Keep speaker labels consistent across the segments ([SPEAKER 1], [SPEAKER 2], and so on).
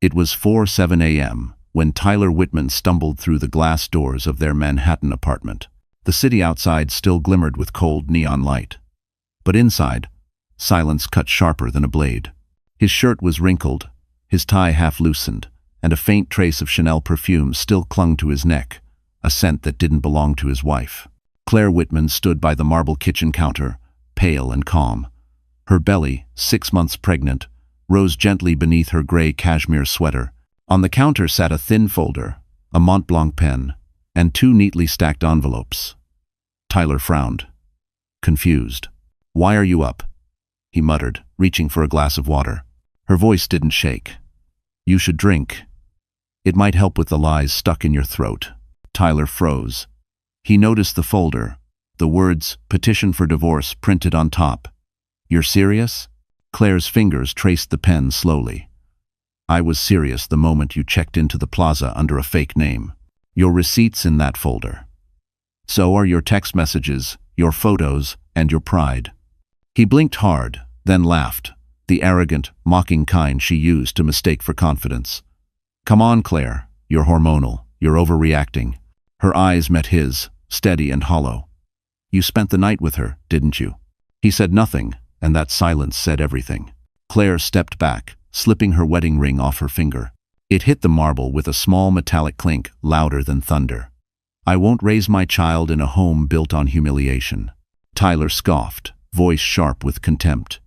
[SPEAKER 1] It was 4:07 a.m. when Tyler Whitman stumbled through the glass doors of their Manhattan apartment. The city outside still glimmered with cold neon light. But inside, silence cut sharper than a blade. His shirt was wrinkled, his tie half loosened, and a faint trace of Chanel perfume still clung to his neck, a scent that didn't belong to his wife. Claire Whitman stood by the marble kitchen counter, pale and calm. Her belly, 6 months pregnant, rose gently beneath her gray cashmere sweater. On the counter sat a thin folder, a Mont Blanc pen, and 2 neatly stacked envelopes. Tyler frowned, confused. "Why are you up?" he muttered, reaching for a glass of water. Her voice didn't shake. "You should drink. It might help with the lies stuck in your throat." Tyler froze. He noticed the folder, the words "petition for divorce" printed on top. "You're serious?" Claire's fingers traced the pen slowly. "I was serious the moment you checked into the plaza under a fake name. Your receipt's in that folder. So are your text messages, your photos, and your pride." He blinked hard, then laughed, the arrogant, mocking kind she used to mistake for confidence. "Come on, Claire. You're hormonal. You're overreacting." Her eyes met his, steady and hollow. "You spent the night with her, didn't you?" He said nothing, and that silence said everything. Claire stepped back, slipping her wedding ring off her finger. It hit the marble with a small metallic clink, louder than thunder. "I won't raise my child in a home built on humiliation." Tyler scoffed, voice sharp with contempt.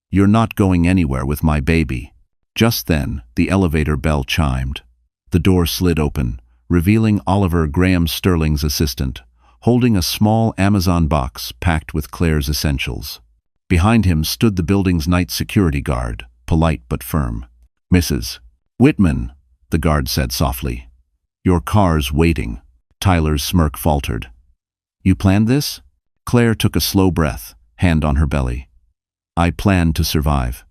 [SPEAKER 1] "You're not going anywhere with my baby." Just then, the elevator bell chimed. The door slid open, revealing Oliver Graham Sterling's assistant, holding a small Amazon box packed with Claire's essentials. Behind him stood the building's night security guard, polite but firm. "Mrs. Whitman," the guard said softly. "Your car's waiting." Tyler's smirk faltered. "You planned this?" Claire took a slow breath, hand on her belly. "I planned to survive."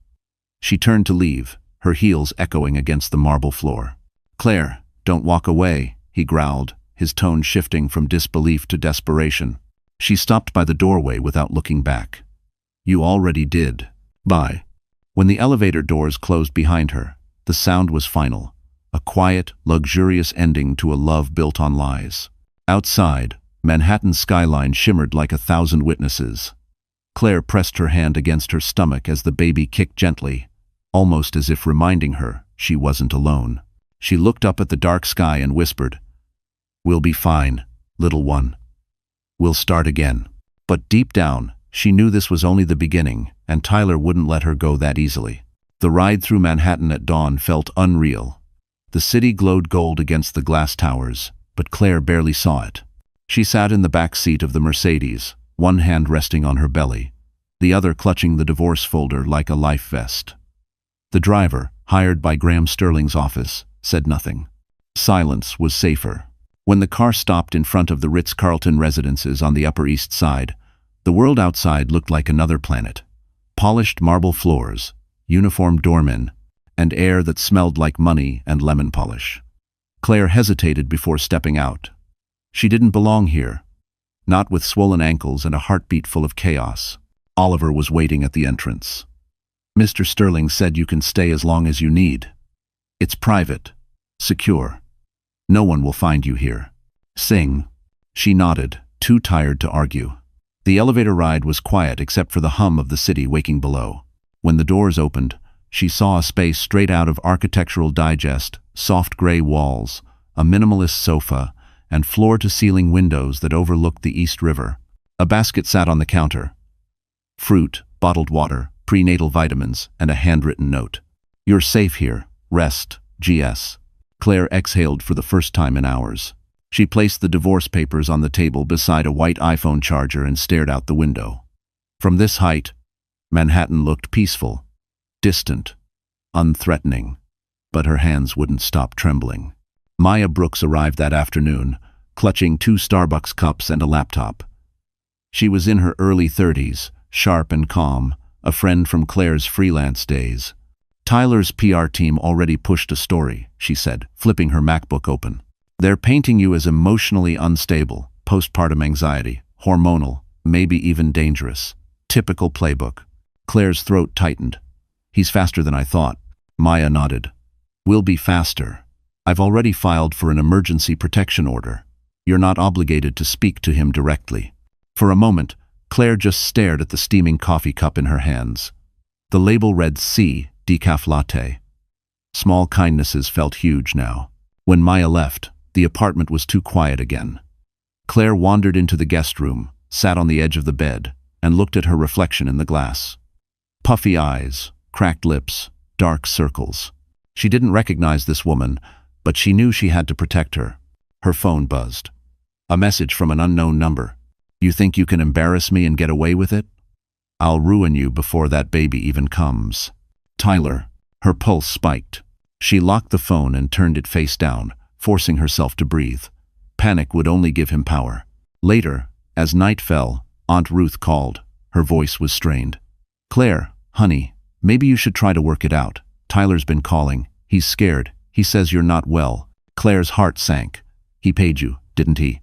[SPEAKER 1] She turned to leave, her heels echoing against the marble floor. "Claire, don't walk away," he growled, his tone shifting from disbelief to desperation. She stopped by the doorway without looking back. "You already did. Bye." When the elevator doors closed behind her, the sound was final, a quiet, luxurious ending to a love built on lies. Outside, Manhattan's skyline shimmered like 1,000 witnesses. Claire pressed her hand against her stomach as the baby kicked gently, almost as if reminding her she wasn't alone. She looked up at the dark sky and whispered, "We'll be fine, little one. We'll start again." But deep down, she knew this was only the beginning, and Tyler wouldn't let her go that easily. The ride through Manhattan at dawn felt unreal. The city glowed gold against the glass towers, but Claire barely saw it. She sat in the back seat of the Mercedes, one hand resting on her belly, the other clutching the divorce folder like a life vest. The driver, hired by Graham Sterling's office, said nothing. Silence was safer. When the car stopped in front of the Ritz-Carlton residences on the Upper East Side, the world outside looked like another planet. Polished marble floors, uniformed doormen, and air that smelled like money and lemon polish. Claire hesitated before stepping out. She didn't belong here, not with swollen ankles and a heartbeat full of chaos. Oliver was waiting at the entrance. "Mr. Sterling said you can stay as long as you need. It's private, secure. No one will find you here." "Sing." She nodded, too tired to argue. The elevator ride was quiet except for the hum of the city waking below. When the doors opened, she saw a space straight out of Architectural Digest, soft gray walls, a minimalist sofa, and floor-to-ceiling windows that overlooked the East River. A basket sat on the counter. Fruit, bottled water, prenatal vitamins, and a handwritten note. "You're safe here. Rest, G.S." Claire exhaled for the first time in hours. She placed the divorce papers on the table beside a white iPhone charger and stared out the window. From this height, Manhattan looked peaceful, distant, unthreatening, but her hands wouldn't stop trembling. Maya Brooks arrived that afternoon, clutching 2 Starbucks cups and a laptop. She was in her early 30s, sharp and calm, a friend from Claire's freelance days. "Tyler's PR team already pushed a story," she said, flipping her MacBook open. "They're painting you as emotionally unstable, postpartum anxiety, hormonal, maybe even dangerous. Typical playbook." Claire's throat tightened. "He's faster than I thought." Maya nodded. We'll be faster. I've already filed for an emergency protection order. You're not obligated to speak to him directly. For a moment, Claire just stared at the steaming coffee cup in her hands. The label read C, decaf latte. Small kindnesses felt huge now. When Maya left, the apartment was too quiet again. Claire wandered into the guest room, sat on the edge of the bed, and looked at her reflection in the glass. Puffy eyes, cracked lips, dark circles. She didn't recognize this woman, but she knew she had to protect her. Her phone buzzed. A message from an unknown number. You think you can embarrass me and get away with it? I'll ruin you before that baby even comes. Tyler. Her pulse spiked. She locked the phone and turned it face down, forcing herself to breathe. Panic would only give him power. Later, as night fell, Aunt Ruth called. Her voice was strained. Claire, honey, maybe you should try to work it out. Tyler's been calling. He's scared. He says you're not well. Claire's heart sank. He paid you, didn't he?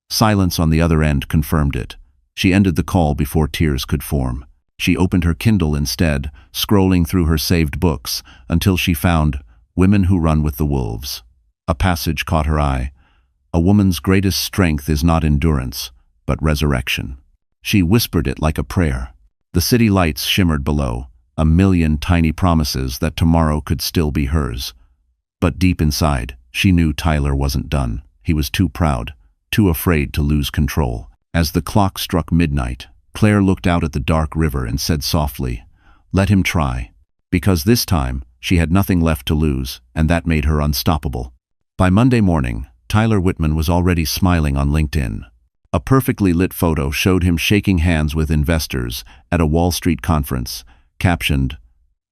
[SPEAKER 1] Silence on the other end confirmed it. She ended the call before tears could form. She opened her Kindle instead, scrolling through her saved books, until she found Women Who Run with the Wolves. A passage caught her eye. A woman's greatest strength is not endurance, but resurrection. She whispered it like a prayer. The city lights shimmered below, a million tiny promises that tomorrow could still be hers. But deep inside, she knew Tyler wasn't done. He was too proud, too afraid to lose control. As the clock struck midnight, Claire looked out at the dark river and said softly, "Let him try." Because this time, she had nothing left to lose, and that made her unstoppable. By Monday morning, Tyler Whitman was already smiling on LinkedIn. A perfectly lit photo showed him shaking hands with investors at a Wall Street conference, captioned,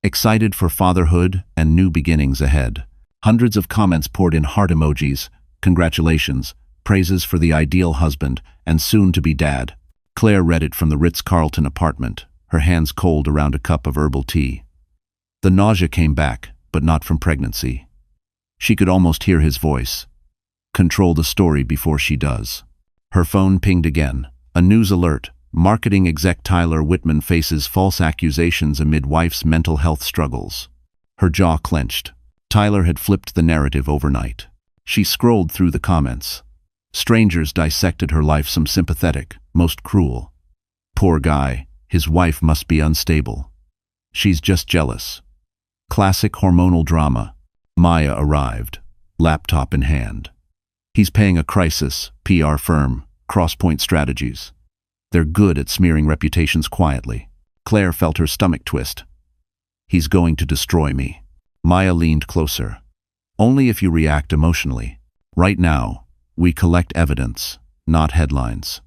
[SPEAKER 1] "Excited for fatherhood and new beginnings ahead." Hundreds of comments poured in heart emojis, congratulations, praises for the ideal husband and soon-to-be dad. Claire read it from the Ritz-Carlton apartment, her hands cold around a cup of herbal tea. The nausea came back, but not from pregnancy. She could almost hear his voice. Control the story before she does. Her phone pinged again. A news alert. Marketing exec Tyler Whitman faces false accusations amid wife's mental health struggles. Her jaw clenched. Tyler had flipped the narrative overnight. She scrolled through the comments. Strangers dissected her life, some sympathetic, most cruel. Poor guy, his wife must be unstable. She's just jealous. Classic hormonal drama. Maya arrived, laptop in hand. He's paying a crisis, PR firm, Crosspoint Strategies. They're good at smearing reputations quietly. Claire felt her stomach twist. He's going to destroy me. Maya leaned closer. Only if you react emotionally. Right now, we collect evidence, not headlines.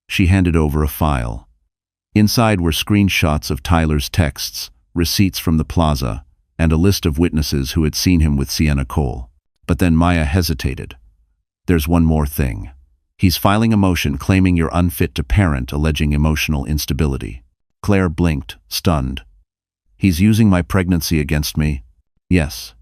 [SPEAKER 1] She handed over a file. Inside were screenshots of Tyler's texts, receipts from the plaza, and a list of witnesses who had seen him with Sienna Cole. But then Maya hesitated. There's one more thing. He's filing a motion claiming you're unfit to parent, alleging emotional instability. Claire blinked, stunned. He's using my pregnancy against me? Yes.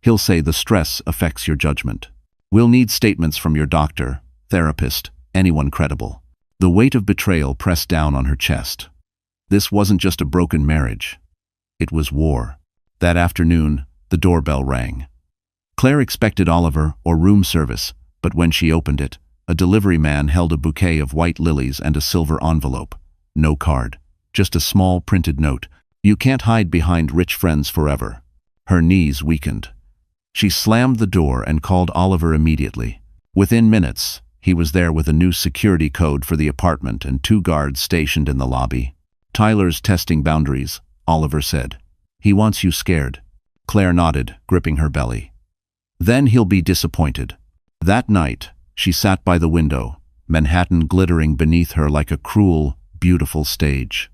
[SPEAKER 1] He'll say the stress affects your judgment. We'll need statements from your doctor, therapist, anyone credible. The weight of betrayal pressed down on her chest. This wasn't just a broken marriage. It was war. That afternoon, the doorbell rang. Claire expected Oliver or room service, but when she opened it, a delivery man held a bouquet of white lilies and a silver envelope. No card, just a small printed note. You can't hide behind rich friends forever. Her knees weakened. She slammed the door and called Oliver immediately. Within minutes, he was there with a new security code for the apartment and 2 guards stationed in the lobby. Tyler's testing boundaries, Oliver said. He wants you scared. Claire nodded, gripping her belly. Then he'll be disappointed. That night, she sat by the window, Manhattan glittering beneath her like a cruel, beautiful stage.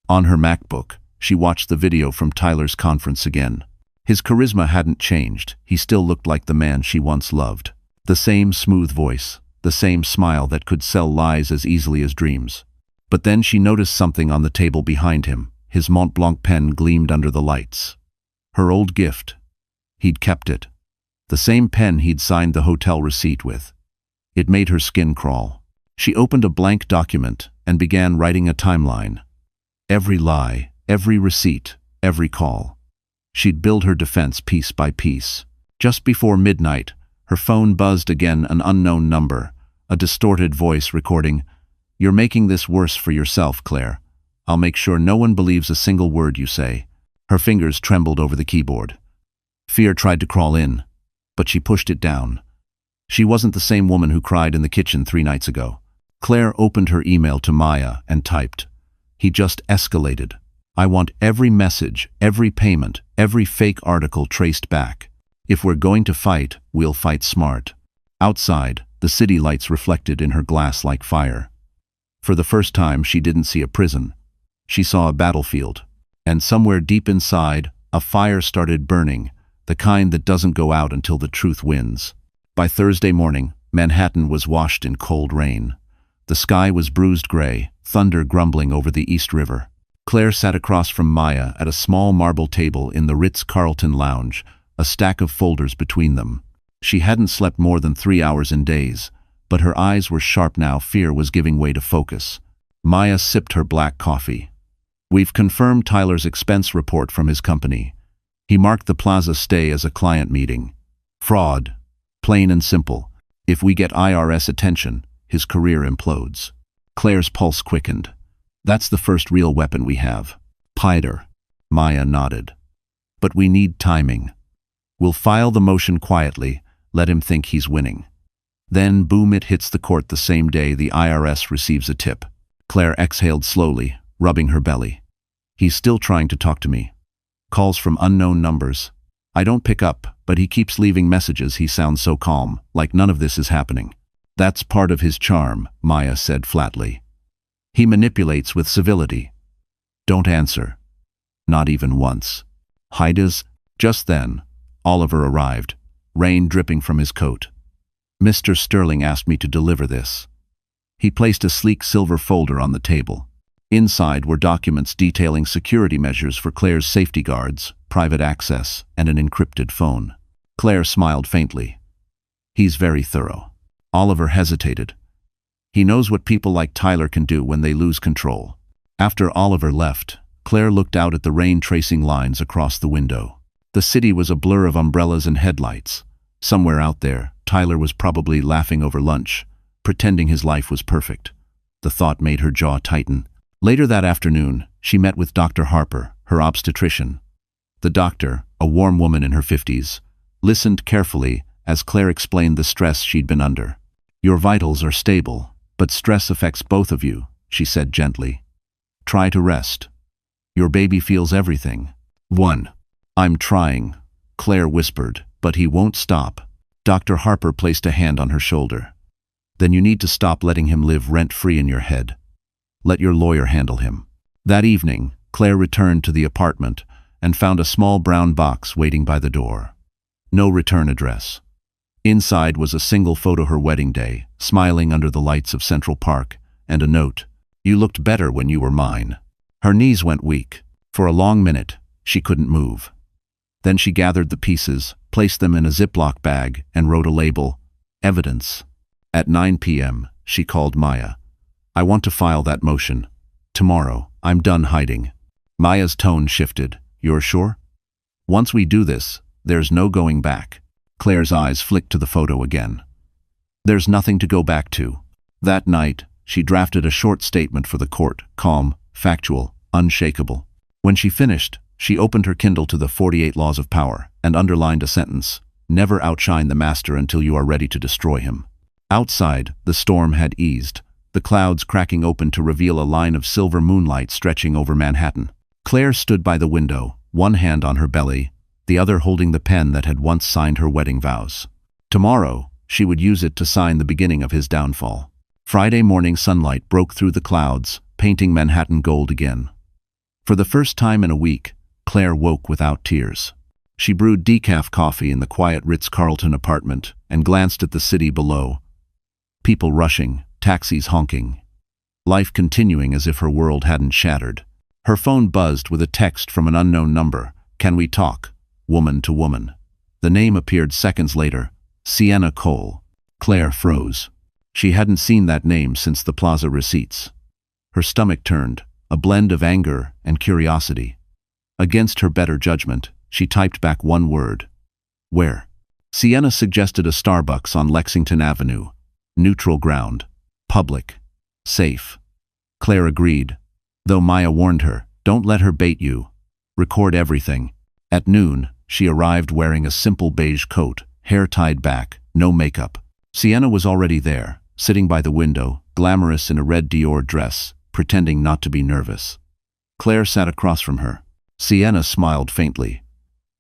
[SPEAKER 1] On her MacBook, she watched the video from Tyler's conference again. His charisma hadn't changed. He still looked like the man she once loved. The same smooth voice, the same smile that could sell lies as easily as dreams. But then she noticed something on the table behind him. His Mont Blanc pen gleamed under the lights. Her old gift. He'd kept it. The same pen he'd signed the hotel receipt with. It made her skin crawl. She opened a blank document and began writing a timeline. Every lie, every receipt, every call. She'd build her defense piece by piece. Just before midnight, her phone buzzed again, an unknown number, a distorted voice recording, "You're making this worse for yourself, Claire. I'll make sure no one believes a single word you say." Her fingers trembled over the keyboard. Fear tried to crawl in, but she pushed it down. She wasn't the same woman who cried in the kitchen 3 nights ago. Claire opened her email to Maya and typed, "He just escalated. I want every message, every payment, every fake article traced back. If we're going to fight, we'll fight smart." Outside, the city lights reflected in her glass like fire. For the first time, she didn't see a prison. She saw a battlefield. And somewhere deep inside, a fire started burning, the kind that doesn't go out until the truth wins. By Thursday morning, Manhattan was washed in cold rain. The sky was bruised gray, thunder grumbling over the East River. Claire sat across from Maya at a small marble table in the Ritz-Carlton lounge, a stack of folders between them. She hadn't slept more than 3 hours in days, but her eyes were sharp now. Fear was giving way to focus. Maya sipped her black coffee. "We've confirmed Tyler's expense report from his company. He marked the Plaza stay as a client meeting. Fraud. Plain and simple. If we get IRS attention, his career implodes." Claire's pulse quickened. "That's the first real weapon we have." "Pider." Maya nodded. "But we need timing. We'll file the motion quietly, let him think he's winning. Then, boom, it hits the court the same day the IRS receives a tip." Claire exhaled slowly, rubbing her belly. "He's still trying to talk to me. Calls from unknown numbers. I don't pick up, but he keeps leaving messages. He sounds so calm, like none of this is happening." "That's part of his charm," Maya said flatly. "He manipulates with civility. Don't answer. Not even once." "Hydas." Just then, Oliver arrived, rain dripping from his coat. "Mr. Sterling asked me to deliver this." He placed a sleek silver folder on the table. Inside were documents detailing security measures for Claire's safety guards, private access, and an encrypted phone. Claire smiled faintly. "He's very thorough." Oliver hesitated. "He knows what people like Tyler can do when they lose control." After Oliver left, Claire looked out at the rain tracing lines across the window. The city was a blur of umbrellas and headlights. Somewhere out there, Tyler was probably laughing over lunch, pretending his life was perfect. The thought made her jaw tighten. Later that afternoon, she met with Dr. Harper, her obstetrician. The doctor, a warm woman in her 50s, listened carefully as Claire explained the stress she'd been under. "Your vitals are stable, but stress affects both of you," she said gently. "Try to rest. Your baby feels everything." "1. I'm trying," Claire whispered, "but he won't stop." Dr. Harper placed a hand on her shoulder. "Then you need to stop letting him live rent-free in your head. Let your lawyer handle him." That evening, Claire returned to the apartment and found a small brown box waiting by the door. No return address. Inside was a single photo her wedding day, smiling under the lights of Central Park, and a note, "You looked better when you were mine." Her knees went weak. For a long minute, she couldn't move. Then she gathered the pieces, placed them in a Ziploc bag, and wrote a label, "Evidence." At 9 p.m., she called Maya. "I want to file that motion. Tomorrow, I'm done hiding." Maya's tone shifted. "You're sure? Once we do this, there's no going back." Claire's eyes flicked to the photo again. "There's nothing to go back to." That night, she drafted a short statement for the court, calm, factual, unshakable. When she finished, she opened her Kindle to the 48 Laws of Power and underlined a sentence, "Never outshine the master until you are ready to destroy him." Outside, the storm had eased, the clouds cracking open to reveal a line of silver moonlight stretching over Manhattan. Claire stood by the window, one hand on her belly, the other holding the pen that had once signed her wedding vows. Tomorrow, she would use it to sign the beginning of his downfall. Friday morning sunlight broke through the clouds, painting Manhattan gold again. For the first time in a week, Claire woke without tears. She brewed decaf coffee in the quiet Ritz-Carlton apartment and glanced at the city below. People rushing, taxis honking. Life continuing as if her world hadn't shattered. Her phone buzzed with a text from an unknown number. "Can we talk? Woman to woman." The name appeared seconds later. Sienna Cole. Claire froze. She hadn't seen that name since the Plaza receipts. Her stomach turned, a blend of anger and curiosity. Against her better judgment, She typed back one word. Where? Sienna suggested a Starbucks on Lexington Avenue. Neutral ground. Public. Safe. Claire agreed, though Maya warned her, don't let her bait you. Record everything. At noon, she arrived wearing a simple beige coat, hair tied back, no makeup. Sienna was already there, sitting by the window, glamorous in a red Dior dress, pretending not to be nervous. Claire sat across from her. Sienna smiled faintly.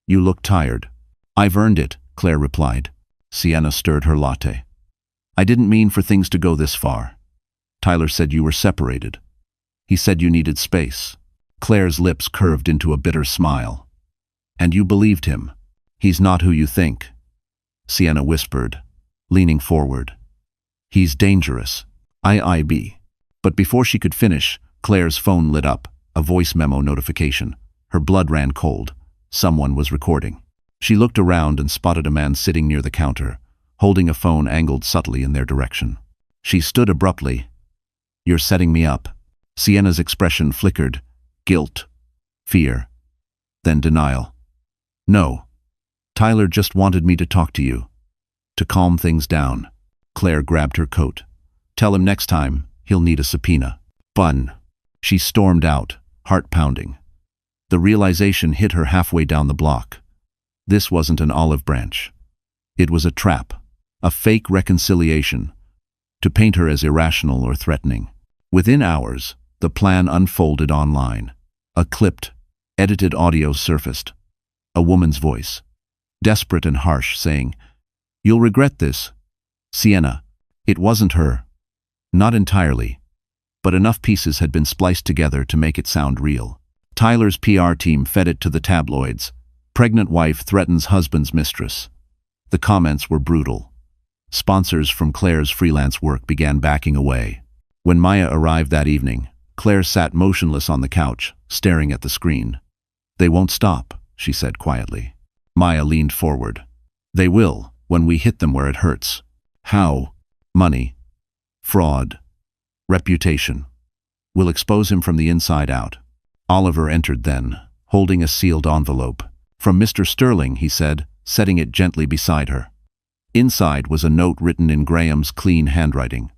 [SPEAKER 1] You look tired. I've earned it, Claire replied. Sienna stirred her latte. I didn't mean for things to go this far. Tyler said you were separated. He said you needed space. Claire's lips curved into a bitter smile. And you believed him. He's not who you think. Sienna whispered, leaning forward. He's dangerous. IIB. But before she could finish, Claire's phone lit up, a voice memo notification. Her blood ran cold. Someone was recording. She looked around and spotted a man sitting near the counter, holding a phone angled subtly in their direction. She stood abruptly. You're setting me up. Sienna's expression flickered. Guilt. Fear. Then denial. No. Tyler just wanted me to talk to you. To calm things down. Claire grabbed her coat. Tell him next time he'll need a subpoena. Fun. She stormed out, heart pounding. The realization hit her halfway down the block. This wasn't an olive branch. It was a trap, a fake reconciliation, to paint her as irrational or threatening. Within hours, the plan unfolded online. A clipped, edited audio surfaced. A woman's voice, desperate and harsh, saying, You'll regret this. Sienna. It wasn't her. Not entirely. But enough pieces had been spliced together to make it sound real. Tyler's PR team fed it to the tabloids. Pregnant wife threatens husband's mistress. The comments were brutal. Sponsors from Claire's freelance work began backing away. When Maya arrived that evening, Claire sat motionless on the couch, staring at the screen. They won't stop, she said quietly. Maya leaned forward. They will, when we hit them where it hurts. How? Money. Fraud. Reputation. We'll expose him from the inside out. Oliver entered then, holding a sealed envelope. From Mr. Sterling, he said, setting it gently beside her. Inside was a note written in Graham's clean handwriting.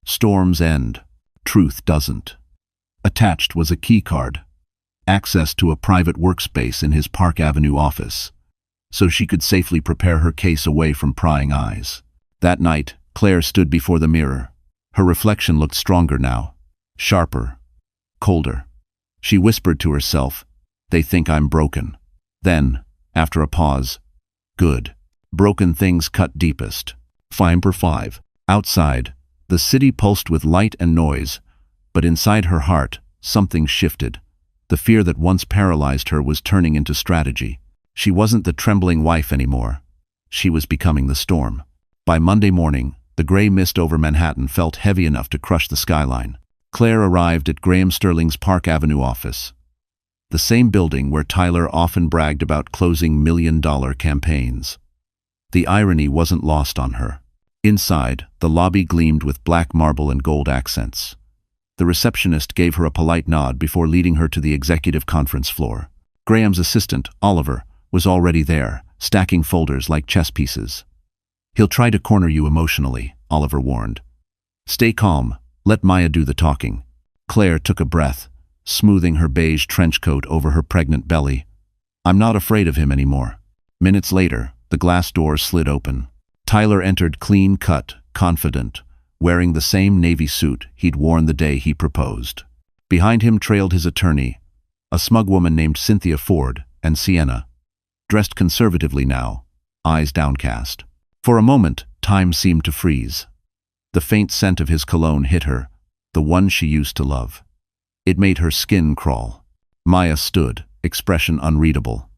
[SPEAKER 1] Storms end. Truth doesn't. Attached was a key card. Access to a private workspace in his Park Avenue office, so she could safely prepare her case away from prying eyes. That night, Claire stood before the mirror. Her reflection looked stronger now, sharper, colder. She whispered to herself, They think I'm broken. Then, after a pause, Good. Broken things cut deepest. 5/5. Outside, the city pulsed with light and noise, but inside her heart, something shifted. The fear that once paralyzed her was turning into strategy. She wasn't the trembling wife anymore. She was becoming the storm. By Monday morning, the gray mist over Manhattan felt heavy enough to crush the skyline. Claire arrived at Graham Sterling's Park Avenue office, the same building where Tyler often bragged about closing million-dollar campaigns. The irony wasn't lost on her. Inside, the lobby gleamed with black marble and gold accents. The receptionist gave her a polite nod before leading her to the executive conference floor. Graham's assistant, Oliver, was already there, stacking folders like chess pieces. He'll try to corner you emotionally, Oliver warned. Stay calm. Let Maya do the talking. Claire took a breath, smoothing her beige trench coat over her pregnant belly. I'm not afraid of him anymore. Minutes later, the glass door slid open. Tyler entered clean-cut, confident, wearing the same navy suit he'd worn the day he proposed. Behind him trailed his attorney, a smug woman named Cynthia Ford, and Sienna, dressed conservatively now, eyes downcast. For a moment, time seemed to freeze. The faint scent of his cologne hit her, the one she used to love. It made her skin crawl. Maya stood, expression unreadable.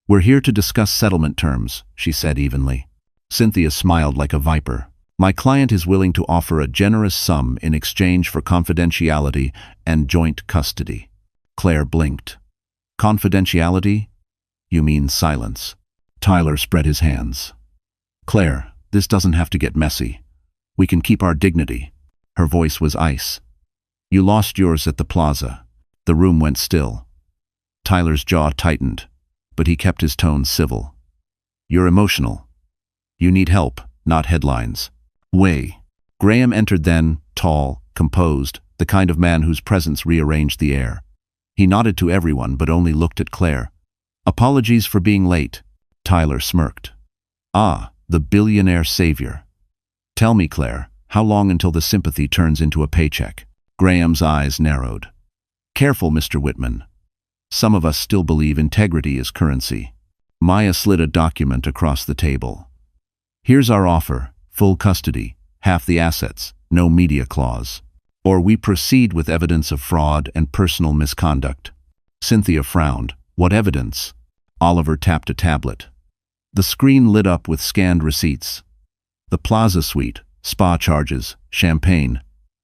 [SPEAKER 1] We're here to discuss settlement terms, she said evenly. Cynthia smiled like a viper. My client is willing to offer a generous sum in exchange for confidentiality and joint custody. Claire blinked. Confidentiality? You mean silence. Tyler spread his hands. Claire, this doesn't have to get messy. We can keep our dignity. Her voice was ice. You lost yours at the plaza. The room went still. Tyler's jaw tightened. but he kept his tone civil. "You're emotional. You need help, not headlines." "Way." Graham entered then, tall, composed, the kind of man whose presence rearranged the air. He nodded to everyone but only looked at Claire. "Apologies for being late." Tyler smirked. "Ah, the billionaire savior. Tell me, Claire, how long until the sympathy turns into a paycheck?" Graham's eyes narrowed. "Careful, Mr. Whitman. Some of us still believe integrity is currency." Maya slid a document across the table. "Here's our offer: full custody, half the assets, no media clause. Or we proceed with evidence of fraud and personal misconduct." Cynthia frowned. "What evidence?" Oliver tapped a tablet. The screen lit up with scanned receipts. The Plaza Suite, spa charges, champagne,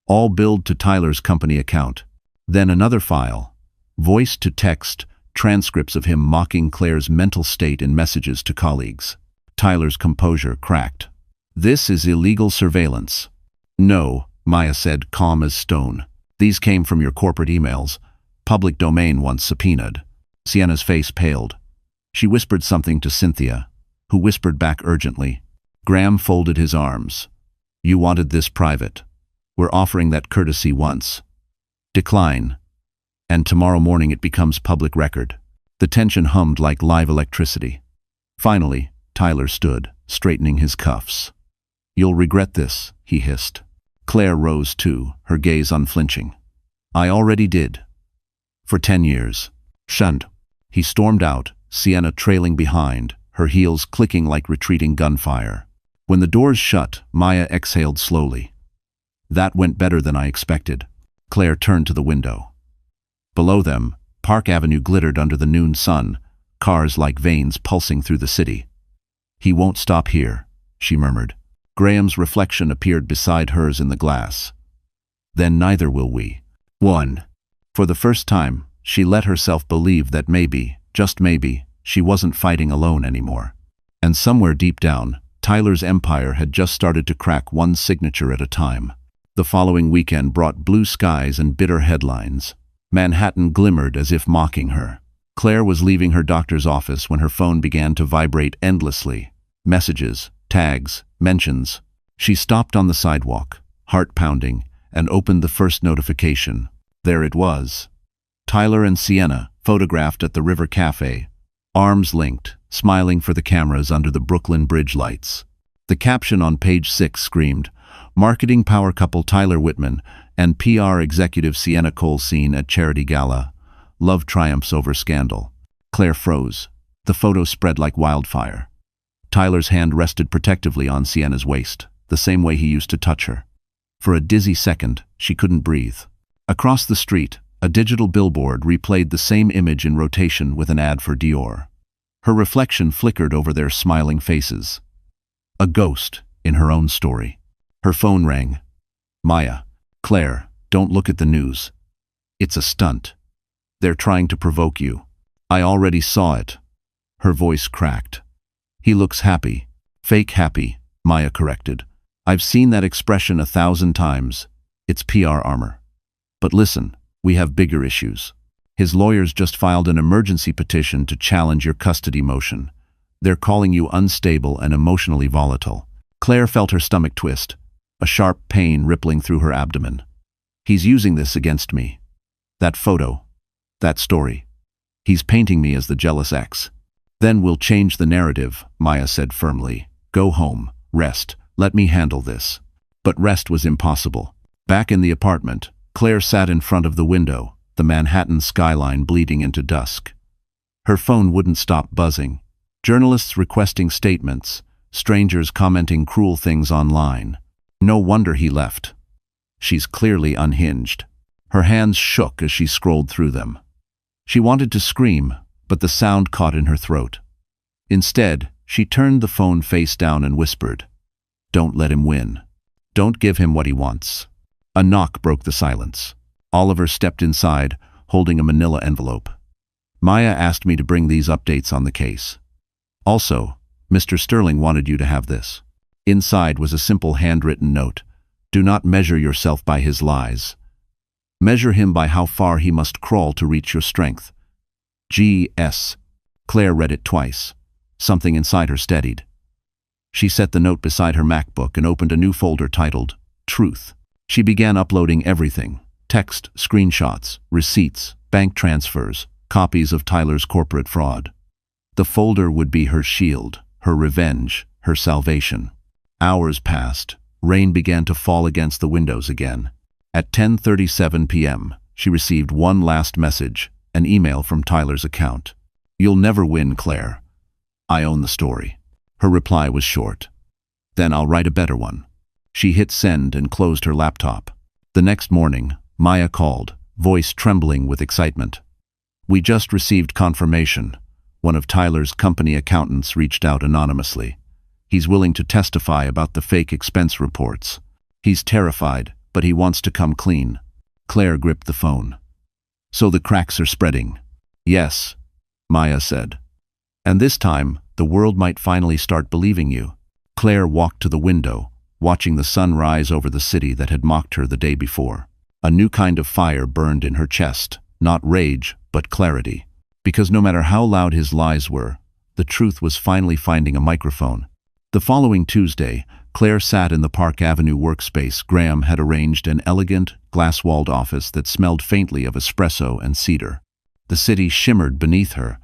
[SPEAKER 1] all billed to Tyler's company account. Then another file, voice-to-text, transcripts of him mocking Claire's mental state in messages to colleagues. Tyler's composure cracked. "This is illegal surveillance." "No," Maya said, calm as stone. "These came from your corporate emails, public domain once subpoenaed." Sienna's face paled. She whispered something to Cynthia, who whispered back urgently. Graham folded his arms. "You wanted this private. We're offering that courtesy once. Decline. And tomorrow morning it becomes public record." The tension hummed like live electricity. Finally, Tyler stood, straightening his cuffs. "You'll regret this," he hissed. Claire rose too, her gaze unflinching. "I already did. For 10 years. Shunned." He stormed out, Sienna trailing behind, her heels clicking like retreating gunfire. When the doors shut, Maya exhaled slowly. "That went better than I expected." Claire turned to the window. Below them, Park Avenue glittered under the noon sun, cars like veins pulsing through the city. "He won't stop here," she murmured. Graham's reflection appeared beside hers in the glass. "Then neither will we." 1. For the first time, she let herself believe that maybe, just maybe, she wasn't fighting alone anymore. And somewhere deep down, Tyler's empire had just started to crack one signature at a time. The following weekend brought blue skies and bitter headlines. Manhattan glimmered as if mocking her. Claire was leaving her doctor's office when her phone began to vibrate endlessly. Messages, tags, mentions. She stopped on the sidewalk, heart pounding, and opened the first notification. There it was. Tyler and Sienna, photographed at the River Cafe, arms linked, smiling for the cameras under the Brooklyn Bridge lights. The caption on page 6 screamed, "Marketing power couple Tyler Whitman and PR executive Sienna Cole seen at charity gala. Love triumphs over scandal." Claire froze. The photo spread like wildfire. Tyler's hand rested protectively on Sienna's waist, the same way he used to touch her. For a dizzy second, she couldn't breathe. Across the street, a digital billboard replayed the same image in rotation with an ad for Dior. Her reflection flickered over their smiling faces. A ghost in her own story. Her phone rang. "Maya." "Claire, don't look at the news. It's a stunt. They're trying to provoke you." "I already saw it." Her voice cracked. "He looks happy." "Fake happy," Maya corrected. "I've seen that expression 1,000 times. It's PR armor. But listen, we have bigger issues. His lawyers just filed an emergency petition to challenge your custody motion. They're calling you unstable and emotionally volatile." Claire felt her stomach twist, a sharp pain rippling through her abdomen. "He's using this against me. That photo, that story. He's painting me as the jealous ex." "Then we'll change the narrative," Maya said firmly. "Go home, rest, let me handle this." But rest was impossible. Back in the apartment, Claire sat in front of the window, the Manhattan skyline bleeding into dusk. Her phone wouldn't stop buzzing. Journalists requesting statements, strangers commenting cruel things online. No wonder he left. She's clearly unhinged. Her hands shook as she scrolled through them. She wanted to scream, but the sound caught in her throat. Instead, she turned the phone face down and whispered, "Don't let him win. Don't give him what he wants." A knock broke the silence. Oliver stepped inside, holding a manila envelope. "Maya asked me to bring these updates on the case. Also, Mr. Sterling wanted you to have this." Inside was a simple handwritten note. "Do not measure yourself by his lies. Measure him by how far he must crawl to reach your strength. G.S." Claire read it twice. Something inside her steadied. She set the note beside her MacBook and opened a new folder titled Truth. She began uploading everything: text, screenshots, receipts, bank transfers, copies of Tyler's corporate fraud. The folder would be her shield, her revenge, her salvation. Hours passed. Rain began to fall against the windows again. At 10:37 p.m., she received one last message, an email from Tyler's account. "You'll never win, Claire. I own the story." Her reply was short. "Then I'll write a better one." She hit send and closed her laptop. The next morning, Maya called, voice trembling with excitement. "We just received confirmation. One of Tyler's company accountants reached out anonymously. He's willing to testify about the fake expense reports. He's terrified, but he wants to come clean." Claire gripped the phone. "So the cracks are spreading." "Yes," Maya said. "And this time, the world might finally start believing you." Claire walked to the window, watching the sun rise over the city that had mocked her the day before. A new kind of fire burned in her chest, not rage, but clarity. Because no matter how loud his lies were, the truth was finally finding a microphone. The following Tuesday, Claire sat in the Park Avenue workspace. Graham had arranged an elegant, glass-walled office that smelled faintly of espresso and cedar. The city shimmered beneath her,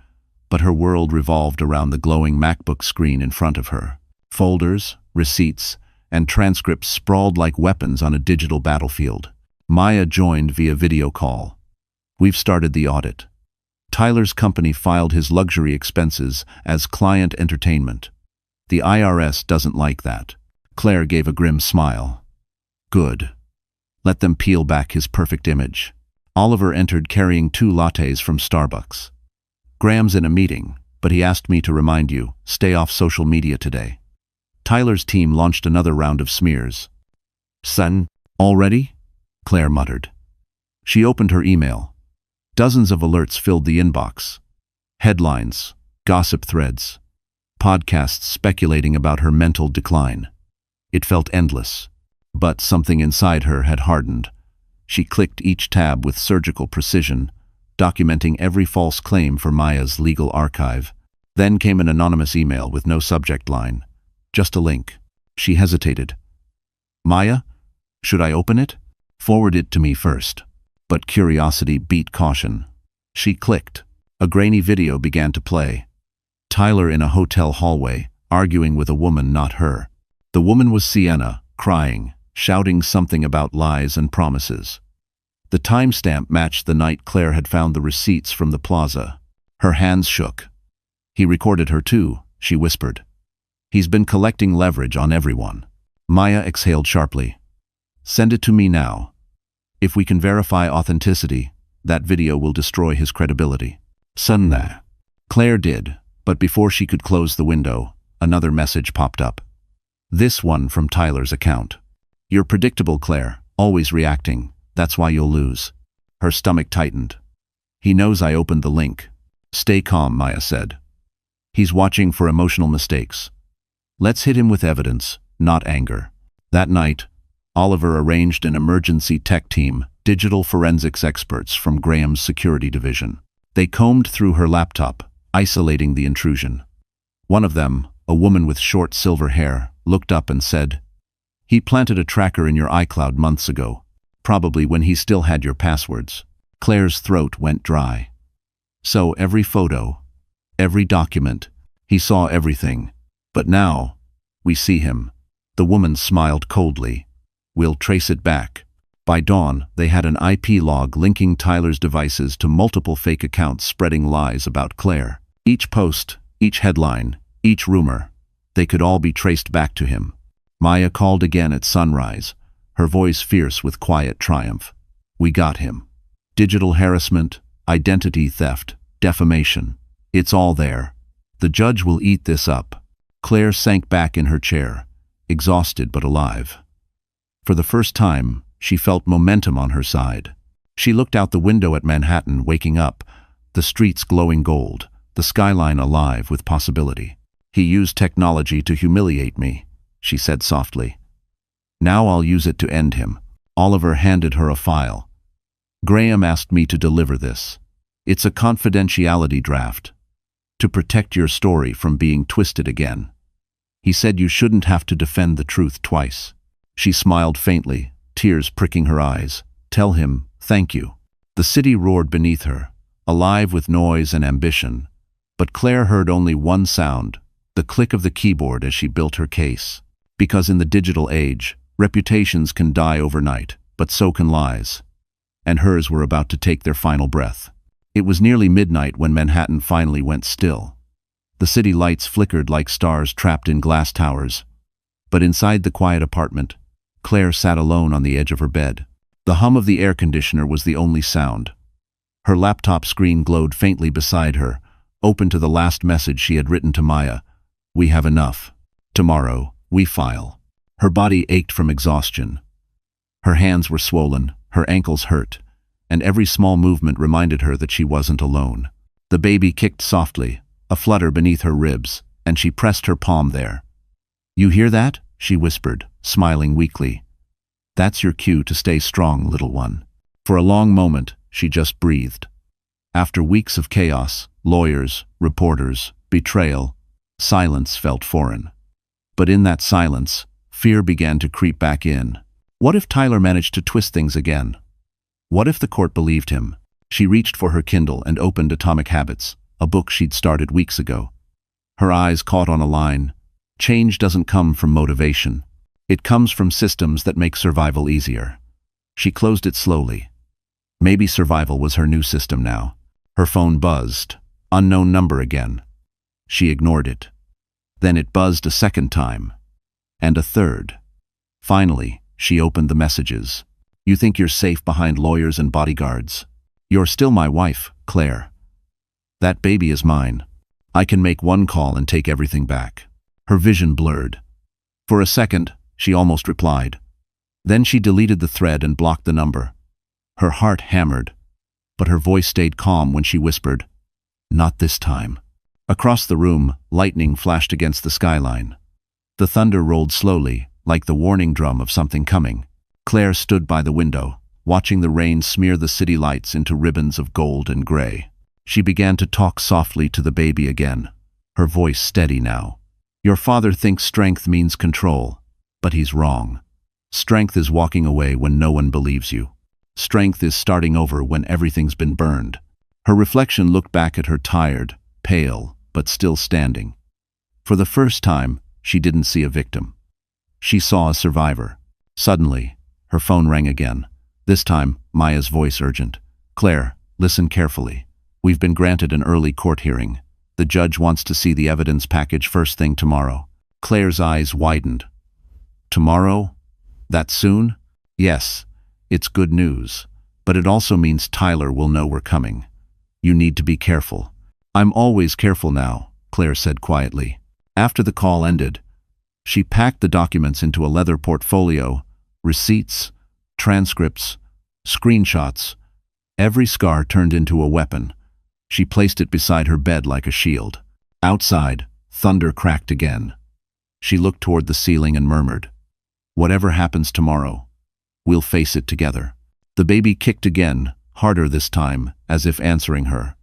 [SPEAKER 1] but her world revolved around the glowing MacBook screen in front of her. Folders, receipts, and transcripts sprawled like weapons on a digital battlefield. Maya joined via video call. "We've started the audit. Tyler's company filed his luxury expenses as client entertainment. The IRS doesn't like that." Claire gave a grim smile. "Good. Let them peel back his perfect image." Oliver entered carrying 2 lattes from Starbucks. "Graham's in a meeting, but he asked me to remind you, stay off social media today." Tyler's team launched another round of smears. "Son, already?" Claire muttered. She opened her email. Dozens of alerts filled the inbox. Headlines, gossip threads, podcasts speculating about her mental decline. It felt endless, but something inside her had hardened. She clicked each tab with surgical precision, documenting every false claim for Maya's legal archive. Then came an anonymous email with no subject line, just a link. She hesitated. "Maya, should I open it?" "Forward it to me first." But curiosity beat caution. She clicked. A grainy video began to play. Tyler in a hotel hallway, arguing with a woman not her. The woman was Sienna, crying, shouting something about lies and promises. The timestamp matched the night Claire had found the receipts from the plaza. Her hands shook. "He recorded her too," she whispered. "He's been collecting leverage on everyone." Maya exhaled sharply. "Send it to me now. If we can verify authenticity, that video will destroy his credibility." "Send that." Claire did, but before she could close the window, another message popped up. This one from Tyler's account. "You're predictable, Claire, always reacting. That's why you'll lose." Her stomach tightened. "He knows I opened the link." "Stay calm," Maya said. "He's watching for emotional mistakes. Let's hit him with evidence, not anger." That night, Oliver arranged an emergency tech team, digital forensics experts from Graham's security division. They combed through her laptop, isolating the intrusion. One of them, a woman with short silver hair, looked up and said, "He planted a tracker in your iCloud months ago, probably when he still had your passwords." Claire's throat went dry. "So every photo, every document, he saw everything. But now, we see him." The woman smiled coldly. "We'll trace it back." By dawn, they had an IP log linking Tyler's devices to multiple fake accounts spreading lies about Claire. Each post, each headline, each rumor, they could all be traced back to him. Maya called again at sunrise, her voice fierce with quiet triumph. "We got him. Digital harassment, identity theft, defamation. It's all there. The judge will eat this up." Claire sank back in her chair, exhausted but alive. For the first time, she felt momentum on her side. She looked out the window at Manhattan, waking up, the streets glowing gold, the skyline alive with possibility. "He used technology to humiliate me," she said softly. "Now I'll use it to end him." Oliver handed her a file. "Graham asked me to deliver this. It's a confidentiality draft. To protect your story from being twisted again. He said you shouldn't have to defend the truth twice. She smiled faintly, tears pricking her eyes. Tell him, thank you. The city roared beneath her, alive with noise and ambition. But Claire heard only one sound, the click of the keyboard as she built her case. Because in the digital age, reputations can die overnight, but so can lies. And hers were about to take their final breath. It was nearly midnight when Manhattan finally went still. The city lights flickered like stars trapped in glass towers. But inside the quiet apartment, Claire sat alone on the edge of her bed. The hum of the air conditioner was the only sound. Her laptop screen glowed faintly beside her, open to the last message she had written to Maya. We have enough. Tomorrow, we file. Her body ached from exhaustion. Her hands were swollen, her ankles hurt, and every small movement reminded her that she wasn't alone. The baby kicked softly, a flutter beneath her ribs, and she pressed her palm there. You hear that? She whispered, smiling weakly. That's your cue to stay strong, little one. For a long moment, she just breathed. After weeks of chaos, lawyers, reporters, betrayal, silence felt foreign. But in that silence, fear began to creep back in. What if Tyler managed to twist things again? What if the court believed him? She reached for her Kindle and opened Atomic Habits, a book she'd started weeks ago. Her eyes caught on a line. Change doesn't come from motivation. It comes from systems that make survival easier. She closed it slowly. Maybe survival was her new system now. Her phone buzzed. Unknown number again. She ignored it. Then it buzzed a second time. And a third. Finally, she opened the messages. You think you're safe behind lawyers and bodyguards. You're still my wife, Claire. That baby is mine. I can make one call and take everything back. Her vision blurred. For a second, she almost replied. Then she deleted the thread and blocked the number. Her heart hammered, but her voice stayed calm when she whispered, Not this time. Across the room, lightning flashed against the skyline. The thunder rolled slowly, like the warning drum of something coming. Claire stood by the window, watching the rain smear the city lights into ribbons of gold and gray. She began to talk softly to the baby again, her voice steady now. Your father thinks strength means control, but he's wrong. Strength is walking away when no one believes you. Strength is starting over when everything's been burned. Her reflection looked back at her tired, pale, but still standing. For the first time, she didn't see a victim. She saw a survivor. Suddenly, her phone rang again. This time, Maya's voice urgent. Claire, listen carefully. We've been granted an early court hearing. The judge wants to see the evidence package first thing tomorrow. Claire's eyes widened. Tomorrow? That soon? Yes, it's good news. But it also means Tyler will know we're coming. You need to be careful. I'm always careful now, Claire said quietly. After the call ended, she packed the documents into a leather portfolio, receipts, transcripts, screenshots. Every scar turned into a weapon. She placed it beside her bed like a shield. Outside, thunder cracked again. She looked toward the ceiling and murmured, Whatever happens tomorrow, we'll face it together. The baby kicked again, harder this time, as if answering her.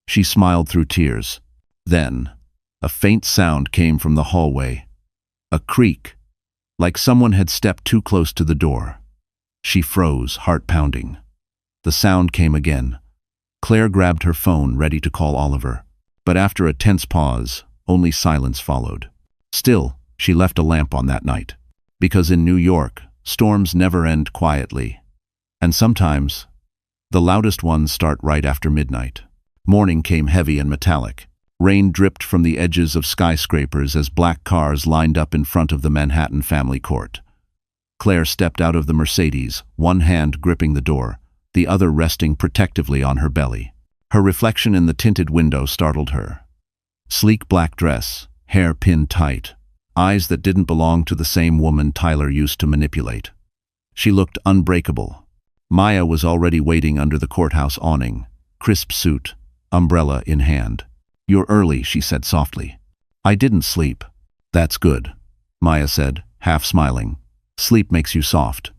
[SPEAKER 1] She smiled through tears. Then, a faint sound came from the hallway. A creak, like someone had stepped too close to the door. She froze, heart pounding. The sound came again. Claire grabbed her phone, ready to call Oliver. But after a tense pause, only silence followed. Still, she left a lamp on that night. Because in New York, storms never end quietly. And sometimes, the loudest ones start right after midnight. Morning came heavy and metallic. Rain dripped from the edges of skyscrapers as black cars lined up in front of the Manhattan family court. Claire stepped out of the Mercedes, one hand gripping the door, the other resting protectively on her belly. Her reflection in the tinted window startled her. Sleek black dress, hair pinned tight, eyes that didn't belong to the same woman Tyler used to manipulate. She looked unbreakable. Maya was already waiting under the courthouse awning, crisp suit, umbrella in hand. You're early, she said softly. I didn't sleep. That's good, Maya said, half smiling. Sleep makes you soft.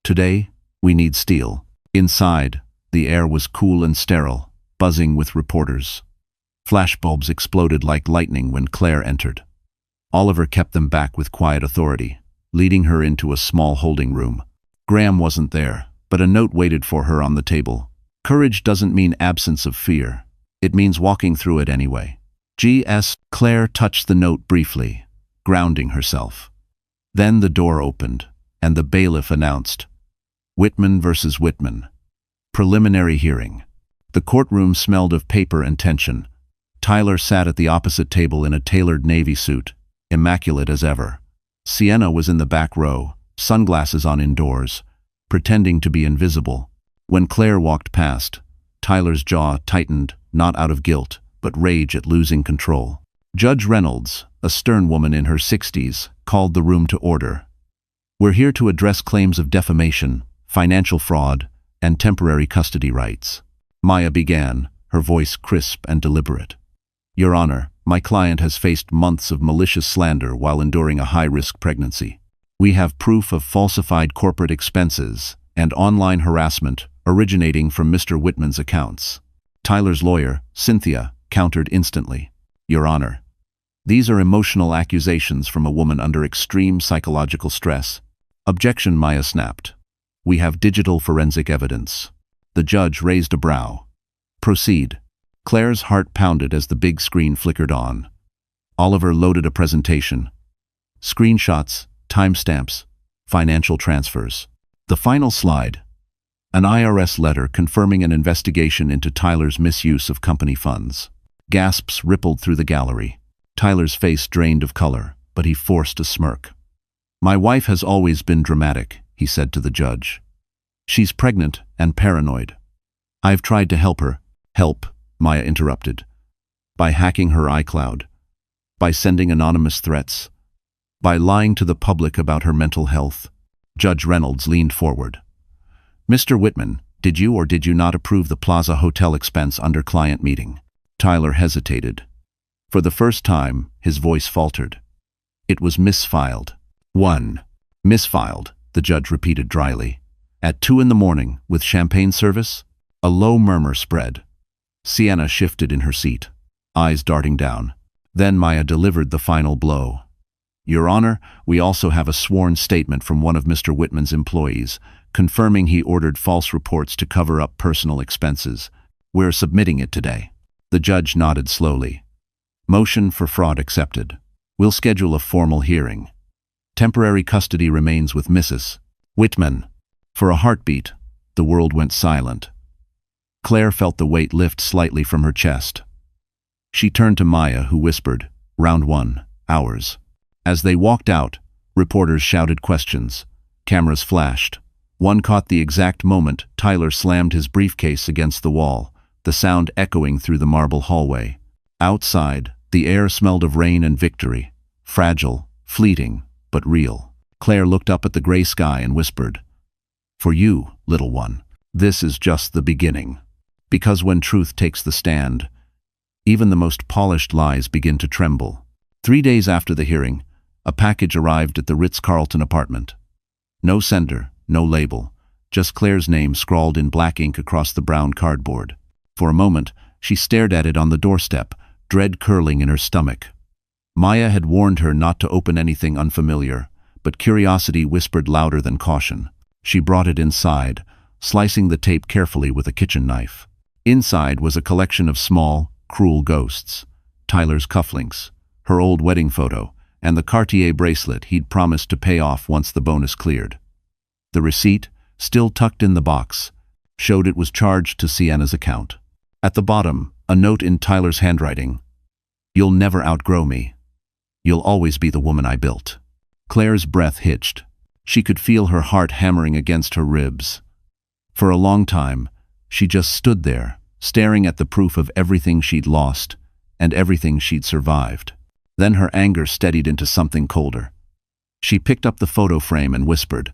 [SPEAKER 1] Today, we need steel. Inside, the air was cool and sterile, buzzing with reporters. Flashbulbs exploded like lightning when Claire entered. Oliver kept them back with quiet authority, leading her into a small holding room. Graham wasn't there, but a note waited for her on the table. Courage doesn't mean absence of fear. It means walking through it anyway. G.S. Claire touched the note briefly, grounding herself. Then the door opened, and the bailiff announced, Whitman versus Whitman. Preliminary hearing. The courtroom smelled of paper and tension. Tyler sat at the opposite table in a tailored navy suit, immaculate as ever. Sienna was in the back row, sunglasses on indoors, pretending to be invisible. When Claire walked past, Tyler's jaw tightened, not out of guilt, but rage at losing control. Judge Reynolds, a stern woman in her 60s, called the room to order. We're here to address claims of defamation, financial fraud, and temporary custody rights. Maya began, her voice crisp and deliberate. Your Honor, my client has faced months of malicious slander while enduring a high-risk pregnancy. We have proof of falsified corporate expenses and online harassment originating from Mr. Whitman's accounts. Tyler's lawyer, Cynthia, countered instantly. Your Honor, these are emotional accusations from a woman under extreme psychological stress. Objection, Maya snapped. We have digital forensic evidence. The judge raised a brow. Proceed. Claire's heart pounded as the big screen flickered on. Oliver loaded a presentation. Screenshots, timestamps, financial transfers. The final slide. An IRS letter confirming an investigation into Tyler's misuse of company funds. Gasps rippled through the gallery. Tyler's face drained of color, but he forced a smirk. My wife has always been dramatic, he said to the judge. She's pregnant and paranoid. I've tried to help her. Help, Maya interrupted. By hacking her iCloud. By sending anonymous threats. By lying to the public about her mental health. Judge Reynolds leaned forward. Mr. Whitman, did you or did you not approve the Plaza Hotel expense under client meeting? Tyler hesitated. For the first time, his voice faltered. It was misfiled. 1. Misfiled, the judge repeated dryly. At 2 a.m, with champagne service? A low murmur spread. Sienna shifted in her seat, eyes darting down. Then Maya delivered the final blow. Your Honor, we also have a sworn statement from one of Mr. Whitman's employees, confirming he ordered false reports to cover up personal expenses. We're submitting it today. The judge nodded slowly. Motion for fraud accepted. We'll schedule a formal hearing. Temporary custody remains with Mrs. Whitman. For a heartbeat, the world went silent. Claire felt the weight lift slightly from her chest. She turned to Maya, who whispered, Round 1, ours. As they walked out, reporters shouted questions. Cameras flashed. One caught the exact moment Tyler slammed his briefcase against the wall, the sound echoing through the marble hallway. Outside, the air smelled of rain and victory. Fragile, fleeting, but real. Claire looked up at the gray sky and whispered, For you, little one, this is just the beginning. Because when truth takes the stand, even the most polished lies begin to tremble. 3 days after the hearing, a package arrived at the Ritz-Carlton apartment. No sender, no label, just Claire's name scrawled in black ink across the brown cardboard. For a moment, she stared at it on the doorstep, dread curling in her stomach. Maya had warned her not to open anything unfamiliar, but curiosity whispered louder than caution. She brought it inside, slicing the tape carefully with a kitchen knife. Inside was a collection of small, cruel ghosts. Tyler's cufflinks, her old wedding photo, and the Cartier bracelet he'd promised to pay off once the bonus cleared. The receipt, still tucked in the box, showed it was charged to Sienna's account. At the bottom, a note in Tyler's handwriting. You'll never outgrow me. You'll always be the woman I built. Claire's breath hitched. She could feel her heart hammering against her ribs. For a long time, she just stood there, staring at the proof of everything she'd lost and everything she'd survived. Then her anger steadied into something colder. She picked up the photo frame and whispered,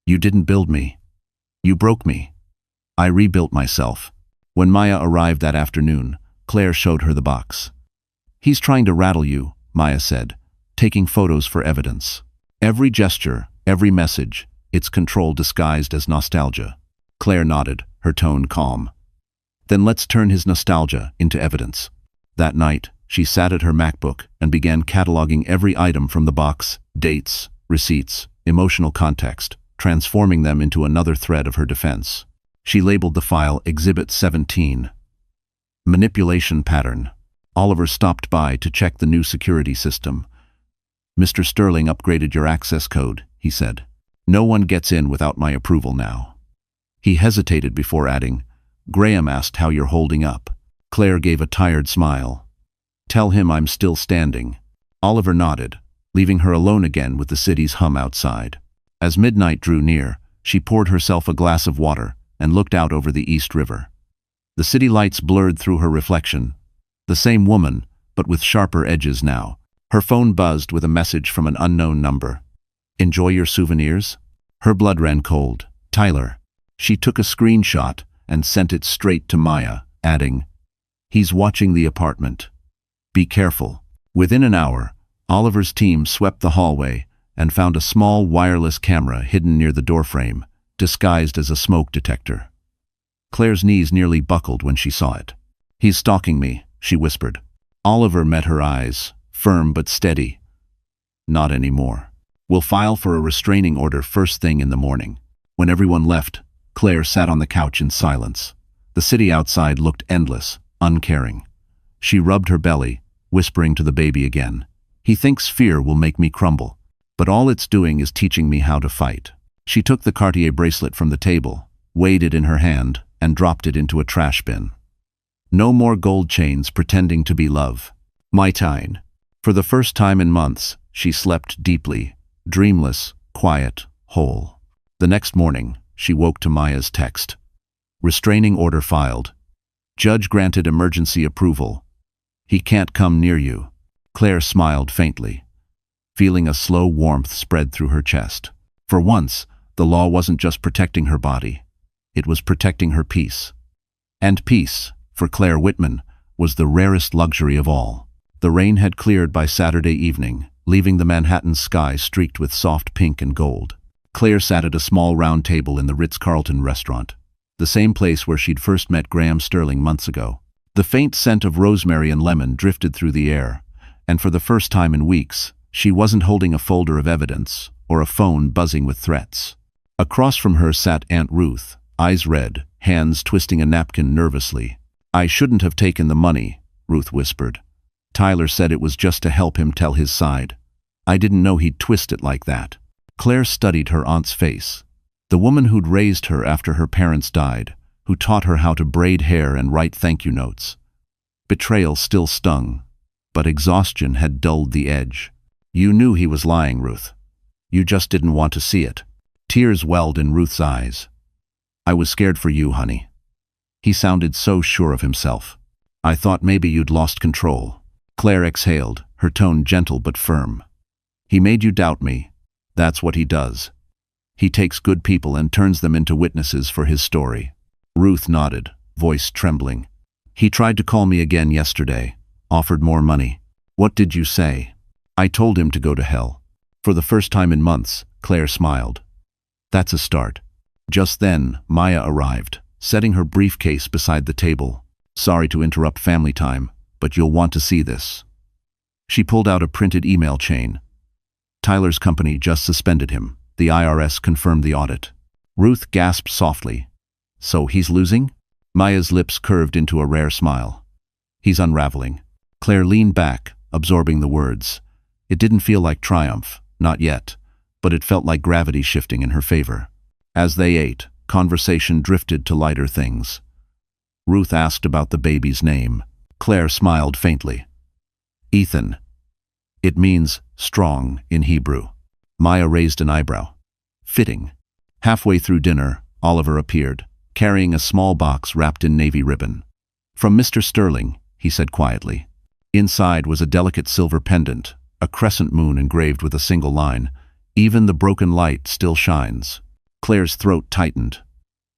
[SPEAKER 1] You didn't build me. You broke me. I rebuilt myself. When Maya arrived that afternoon, Claire showed her the box. He's trying to rattle you, Maya said, taking photos for evidence. Every gesture, every message, its control disguised as nostalgia. Claire nodded, her tone calm. Then let's turn his nostalgia into evidence. That night, she sat at her MacBook and began cataloging every item from the box, dates, receipts, emotional context, transforming them into another thread of her defense. She labeled the file Exhibit 17. Manipulation pattern. Oliver stopped by to check the new security system. "Mr. Sterling upgraded your access code," he said. "No one gets in without my approval now." He hesitated before adding, "Graham asked how you're holding up." Claire gave a tired smile. "Tell him I'm still standing." Oliver nodded, leaving her alone again with the city's hum outside. As midnight drew near, she poured herself a glass of water and looked out over the East River. The city lights blurred through her reflection. The same woman, but with sharper edges now. Her phone buzzed with a message from an unknown number. "Enjoy your souvenirs?" Her blood ran cold. "Tyler." She took a screenshot and sent it straight to Maya, adding, "He's watching the apartment. Be careful." Within an hour, Oliver's team swept the hallway and found a small wireless camera hidden near the doorframe, disguised as a smoke detector. Claire's knees nearly buckled when she saw it. "He's stalking me," she whispered. Oliver met her eyes, firm but steady. "Not anymore. We'll file for a restraining order first thing in the morning." When everyone left, Claire sat on the couch in silence. The city outside looked endless, uncaring. She rubbed her belly, whispering to the baby again, "He thinks fear will make me crumble, but all it's doing is teaching me how to fight." She took the Cartier bracelet from the table, weighed it in her hand, and dropped it into a trash bin. No more gold chains pretending to be love. My time. For the first time in months, she slept deeply, dreamless, quiet, whole. The next morning, she woke to Maya's text. "Restraining order filed. Judge granted emergency approval. He can't come near you." Claire smiled faintly, feeling a slow warmth spread through her chest. For once, the law wasn't just protecting her body. It was protecting her peace. And peace, for Claire Whitman, was the rarest luxury of all. The rain had cleared by Saturday evening, leaving the Manhattan sky streaked with soft pink and gold. Claire sat at a small round table in the Ritz-Carlton restaurant, the same place where she'd first met Graham Sterling months ago. The faint scent of rosemary and lemon drifted through the air, and for the first time in weeks, she wasn't holding a folder of evidence or a phone buzzing with threats. Across from her sat Aunt Ruth, eyes red, hands twisting a napkin nervously. "I shouldn't have taken the money," Ruth whispered. "Tyler said it was just to help him tell his side. I didn't know he'd twist it like that." Claire studied her aunt's face. The woman who'd raised her after her parents died, who taught her how to braid hair and write thank you notes. Betrayal still stung, but exhaustion had dulled the edge. "You knew he was lying, Ruth. You just didn't want to see it." Tears welled in Ruth's eyes. "I was scared for you, honey." He sounded so sure of himself. "I thought maybe you'd lost control." Claire exhaled, her tone gentle but firm. "He made you doubt me. That's what he does. He takes good people and turns them into witnesses for his story." Ruth nodded, voice trembling. "He tried to call me again yesterday, offered more money." "What did you say?" "I told him to go to hell." For the first time in months, Claire smiled. "That's a start." Just then, Maya arrived, setting her briefcase beside the table. "Sorry to interrupt family time, but you'll want to see this." She pulled out a printed email chain. "Tyler's company just suspended him. The IRS confirmed the audit." Ruth gasped softly. "So he's losing?" Maya's lips curved into a rare smile. "He's unraveling." Claire leaned back, absorbing the words. It didn't feel like triumph, not yet, but it felt like gravity shifting in her favor. As they ate, conversation drifted to lighter things. Ruth asked about the baby's name. Claire smiled faintly. "Ethan. It means strong in Hebrew." Maya raised an eyebrow. "Fitting." Halfway through dinner, Oliver appeared, carrying a small box wrapped in navy ribbon. "From Mr. Sterling," he said quietly. Inside was a delicate silver pendant, a crescent moon engraved with a single line, "Even the broken light still shines." Claire's throat tightened.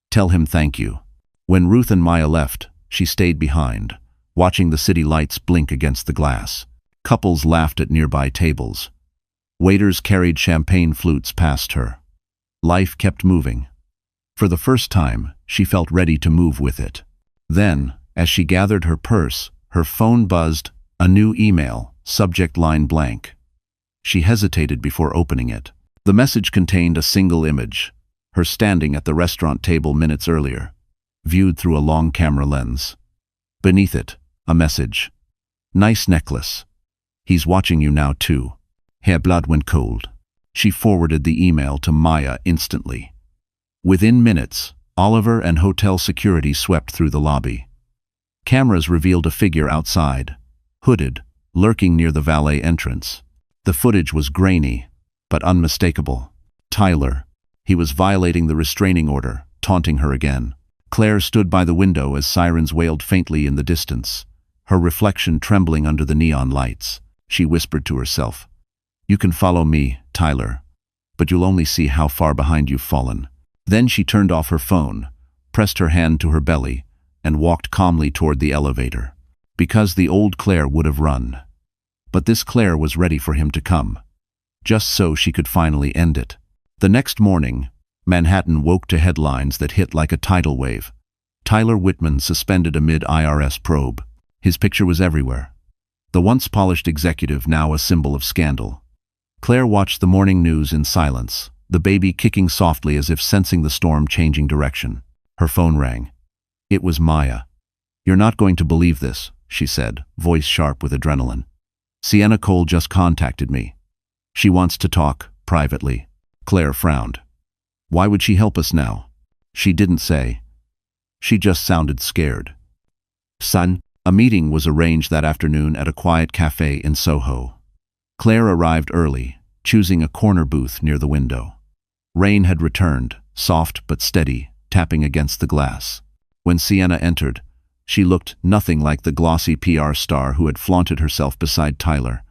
[SPEAKER 1] "Tell him thank you." When Ruth and Maya left, she stayed behind, watching the city lights blink against the glass. Couples laughed at nearby tables. Waiters carried champagne flutes past her. Life kept moving. For the first time, she felt ready to move with it. Then, as she gathered her purse, Her phone buzzed, a new email, subject line blank. She hesitated before opening it. The message contained a single image, her standing at the restaurant table minutes earlier, viewed through a long camera lens. Beneath it, a message. Nice necklace. He's watching you now too. Her blood went cold. She forwarded the email to Maya instantly. Within minutes, Oliver and hotel security swept through the lobby. Cameras revealed a figure outside, hooded, lurking near the valet entrance. The footage was grainy, but unmistakable. Tyler. He was violating the restraining order, taunting her again. Claire stood by the window as sirens wailed faintly in the distance, her reflection trembling under the neon lights. She whispered to herself, "You can follow me, Tyler, but you'll only see how far behind you've fallen." Then she turned off her phone, pressed her hand to her belly, and walked calmly toward the elevator. Because the old Claire would have run. But this Claire was ready for him to come. Just so she could finally end it. The next morning, Manhattan woke to headlines that hit like a tidal wave. Tyler Whitman suspended amid IRS probe. His picture was everywhere. The once polished executive now a symbol of scandal. Claire watched the morning news in silence, the baby kicking softly as if sensing the storm changing direction. Her phone rang. It was Maya. "You're not going to believe this," she said, voice sharp with adrenaline. "Sienna Cole just contacted me. She wants to talk, privately." Claire frowned. Why would she help us now? She didn't say. She just sounded scared. "Son." A meeting was arranged that afternoon at a quiet cafe in Soho. Claire arrived early, choosing a corner booth near the window. Rain had returned, soft but steady, tapping against the glass. When Sienna entered, she looked nothing like the glossy PR star who had flaunted herself beside Tyler.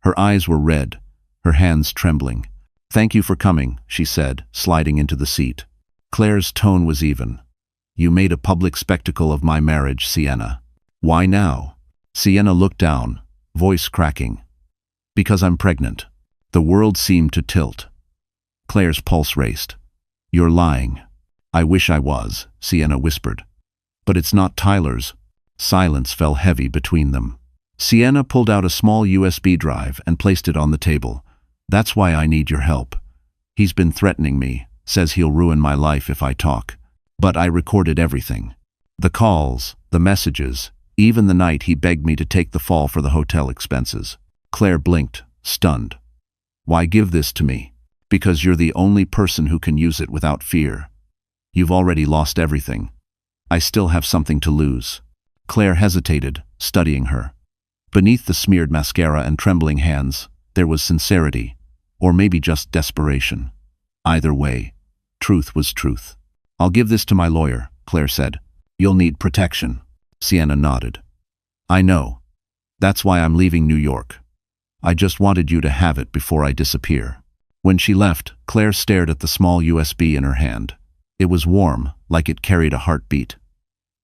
[SPEAKER 1] Her eyes were red, her hands trembling. "Thank you for coming," she said, sliding into the seat. Claire's tone was even. "You made a public spectacle of my marriage, Sienna. Why now?" Sienna looked down, voice cracking. "Because I'm pregnant." The world seemed to tilt. Claire's pulse raced. "You're lying." "I wish I was," Sienna whispered. "But it's not Tyler's." Silence fell heavy between them. Sienna pulled out a small USB drive and placed it on the table. "That's why I need your help. He's been threatening me, says he'll ruin my life if I talk. But I recorded everything. The calls, the messages, even the night he begged me to take the fall for the hotel expenses." Claire blinked, stunned. "Why give this to me?" "Because you're the only person who can use it without fear. You've already lost everything. I still have something to lose." Claire hesitated, studying her. Beneath the smeared mascara and trembling hands, there was sincerity, or maybe just desperation. Either way, truth was truth. "I'll give this to my lawyer," Claire said. "You'll need protection." Sienna nodded. "I know. That's why I'm leaving New York. I just wanted you to have it before I disappear." When she left, Claire stared at the small USB in her hand. It was warm, like it carried a heartbeat.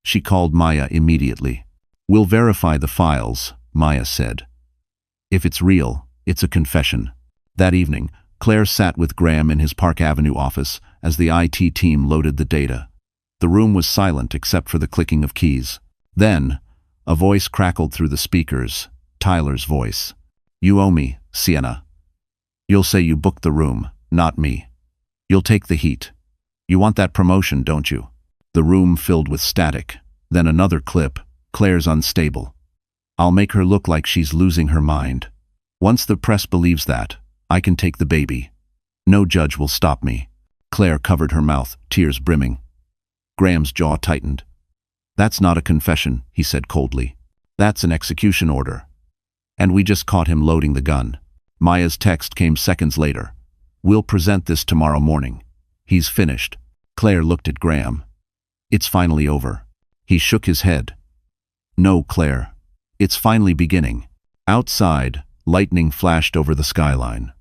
[SPEAKER 1] She called Maya immediately. "We'll verify the files," Maya said. "If it's real, it's a confession." That evening, Claire sat with Graham in his Park Avenue office as the IT team loaded the data. The room was silent except for the clicking of keys. Then, a voice crackled through the speakers, Tyler's voice. "You owe me, Sienna. You'll say you booked the room, not me. You'll take the heat. You want that promotion, don't you?" The room filled with static. Then another clip, Claire's unstable. "I'll make her look like she's losing her mind. Once the press believes that, I can take the baby. No judge will stop me." Claire covered her mouth, tears brimming. Graham's jaw tightened. "That's not a confession," he said coldly. "That's an execution order. And we just caught him loading the gun." Maya's text came seconds later. "We'll present this tomorrow morning. He's finished." Claire looked at Graham. "It's finally over." He shook his head. "No, Claire. It's finally beginning." Outside, lightning flashed over the skyline.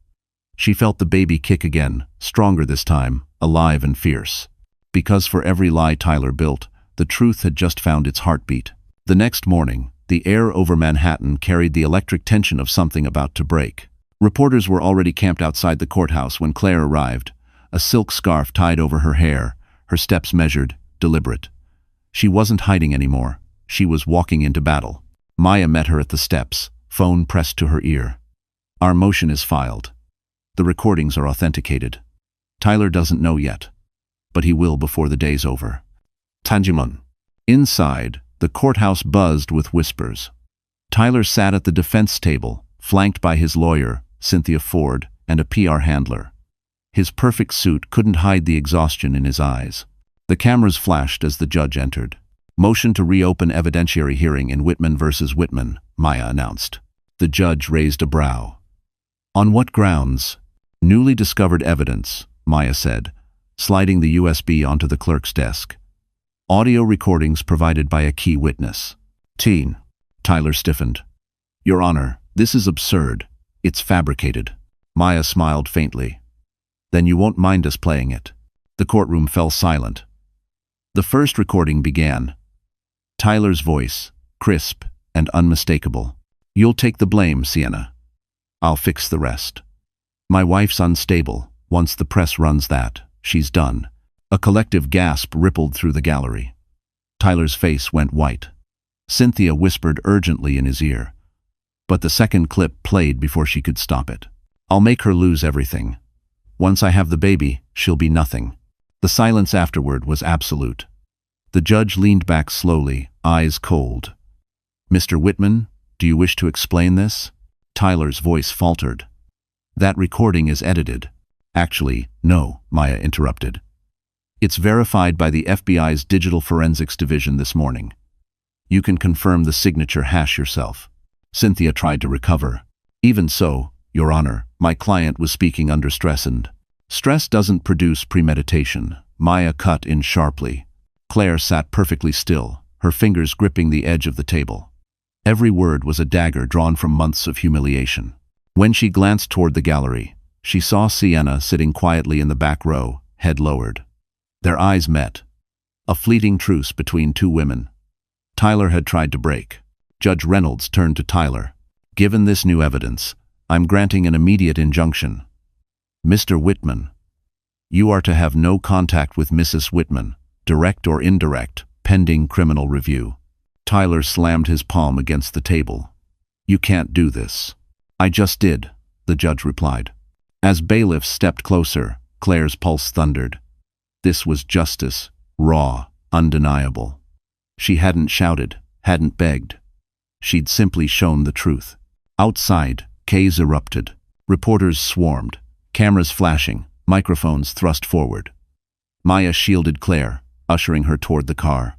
[SPEAKER 1] She felt the baby kick again, stronger this time, alive and fierce. Because for every lie Tyler built, the truth had just found its heartbeat. The next morning, the air over Manhattan carried the electric tension of something about to break. Reporters were already camped outside the courthouse when Claire arrived, a silk scarf tied over her hair, her steps measured, deliberate. She wasn't hiding anymore. She was walking into battle. Maya met her at the steps, phone pressed to her ear. Our motion is filed. The recordings are authenticated. Tyler doesn't know yet, but he will before the day's over. Tanjimon. Inside, the courthouse buzzed with whispers. Tyler sat at the defense table, flanked by his lawyer, Cynthia Ford, and a PR handler. His perfect suit couldn't hide the exhaustion in his eyes. The cameras flashed as the judge entered. Motion to reopen evidentiary hearing in Whitman versus Whitman, Maya announced. The judge raised a brow. On what grounds? Newly discovered evidence, Maya said, sliding the USB onto the clerk's desk. Audio recordings provided by a key witness. Teen. Tyler stiffened. Your Honor, this is absurd. It's fabricated. Maya smiled faintly. Then you won't mind us playing it. The courtroom fell silent. The first recording began. Tyler's voice, crisp and unmistakable. You'll take the blame, Sienna. I'll fix the rest. My wife's unstable. Once the press runs that, she's done. A collective gasp rippled through the gallery. Tyler's face went white. Cynthia whispered urgently in his ear. But the second clip played before she could stop it. I'll make her lose everything. Once I have the baby, she'll be nothing. The silence afterward was absolute. The judge leaned back slowly, eyes cold. Mr. Whitman, do you wish to explain this? Tyler's voice faltered. That recording is edited. Actually, no, Maya interrupted. It's verified by the FBI's Digital Forensics Division this morning. You can confirm the signature hash yourself. Cynthia tried to recover. Even so, Your Honor, my client was speaking under stress and stress doesn't produce premeditation. Maya cut in sharply. Claire sat perfectly still, her fingers gripping the edge of the table. Every word was a dagger drawn from months of humiliation. When she glanced toward the gallery, she saw Sienna sitting quietly in the back row, head lowered. Their eyes met. A fleeting truce between two women. Tyler had tried to break. Judge Reynolds turned to Tyler. Given this new evidence, I'm granting an immediate injunction. Mr. Whitman, you are to have no contact with Mrs. Whitman, direct or indirect, pending criminal review. Tyler slammed his palm against the table. You can't do this. I just did, the judge replied. As bailiffs stepped closer, Claire's pulse thundered. This was justice, raw, undeniable. She hadn't shouted, hadn't begged. She'd simply shown the truth. Outside, K's erupted. Reporters swarmed, cameras flashing, microphones thrust forward. Maya shielded Claire, ushering her toward the car.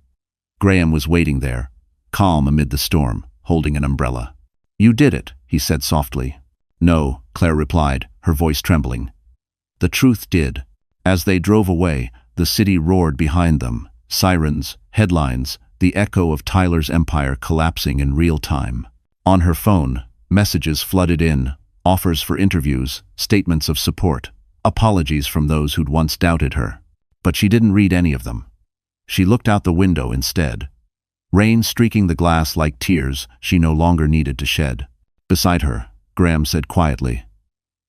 [SPEAKER 1] Graham was waiting there, calm amid the storm, holding an umbrella. You did it, he said softly. No, Claire replied, her voice trembling. The truth did. As they drove away, the city roared behind them. Sirens, headlines, the echo of Tyler's empire collapsing in real time. On her phone, messages flooded in, offers for interviews, statements of support, apologies from those who'd once doubted her. But she didn't read any of them. She looked out the window instead. Rain streaking the glass like tears she no longer needed to shed. Beside her, Graham said quietly,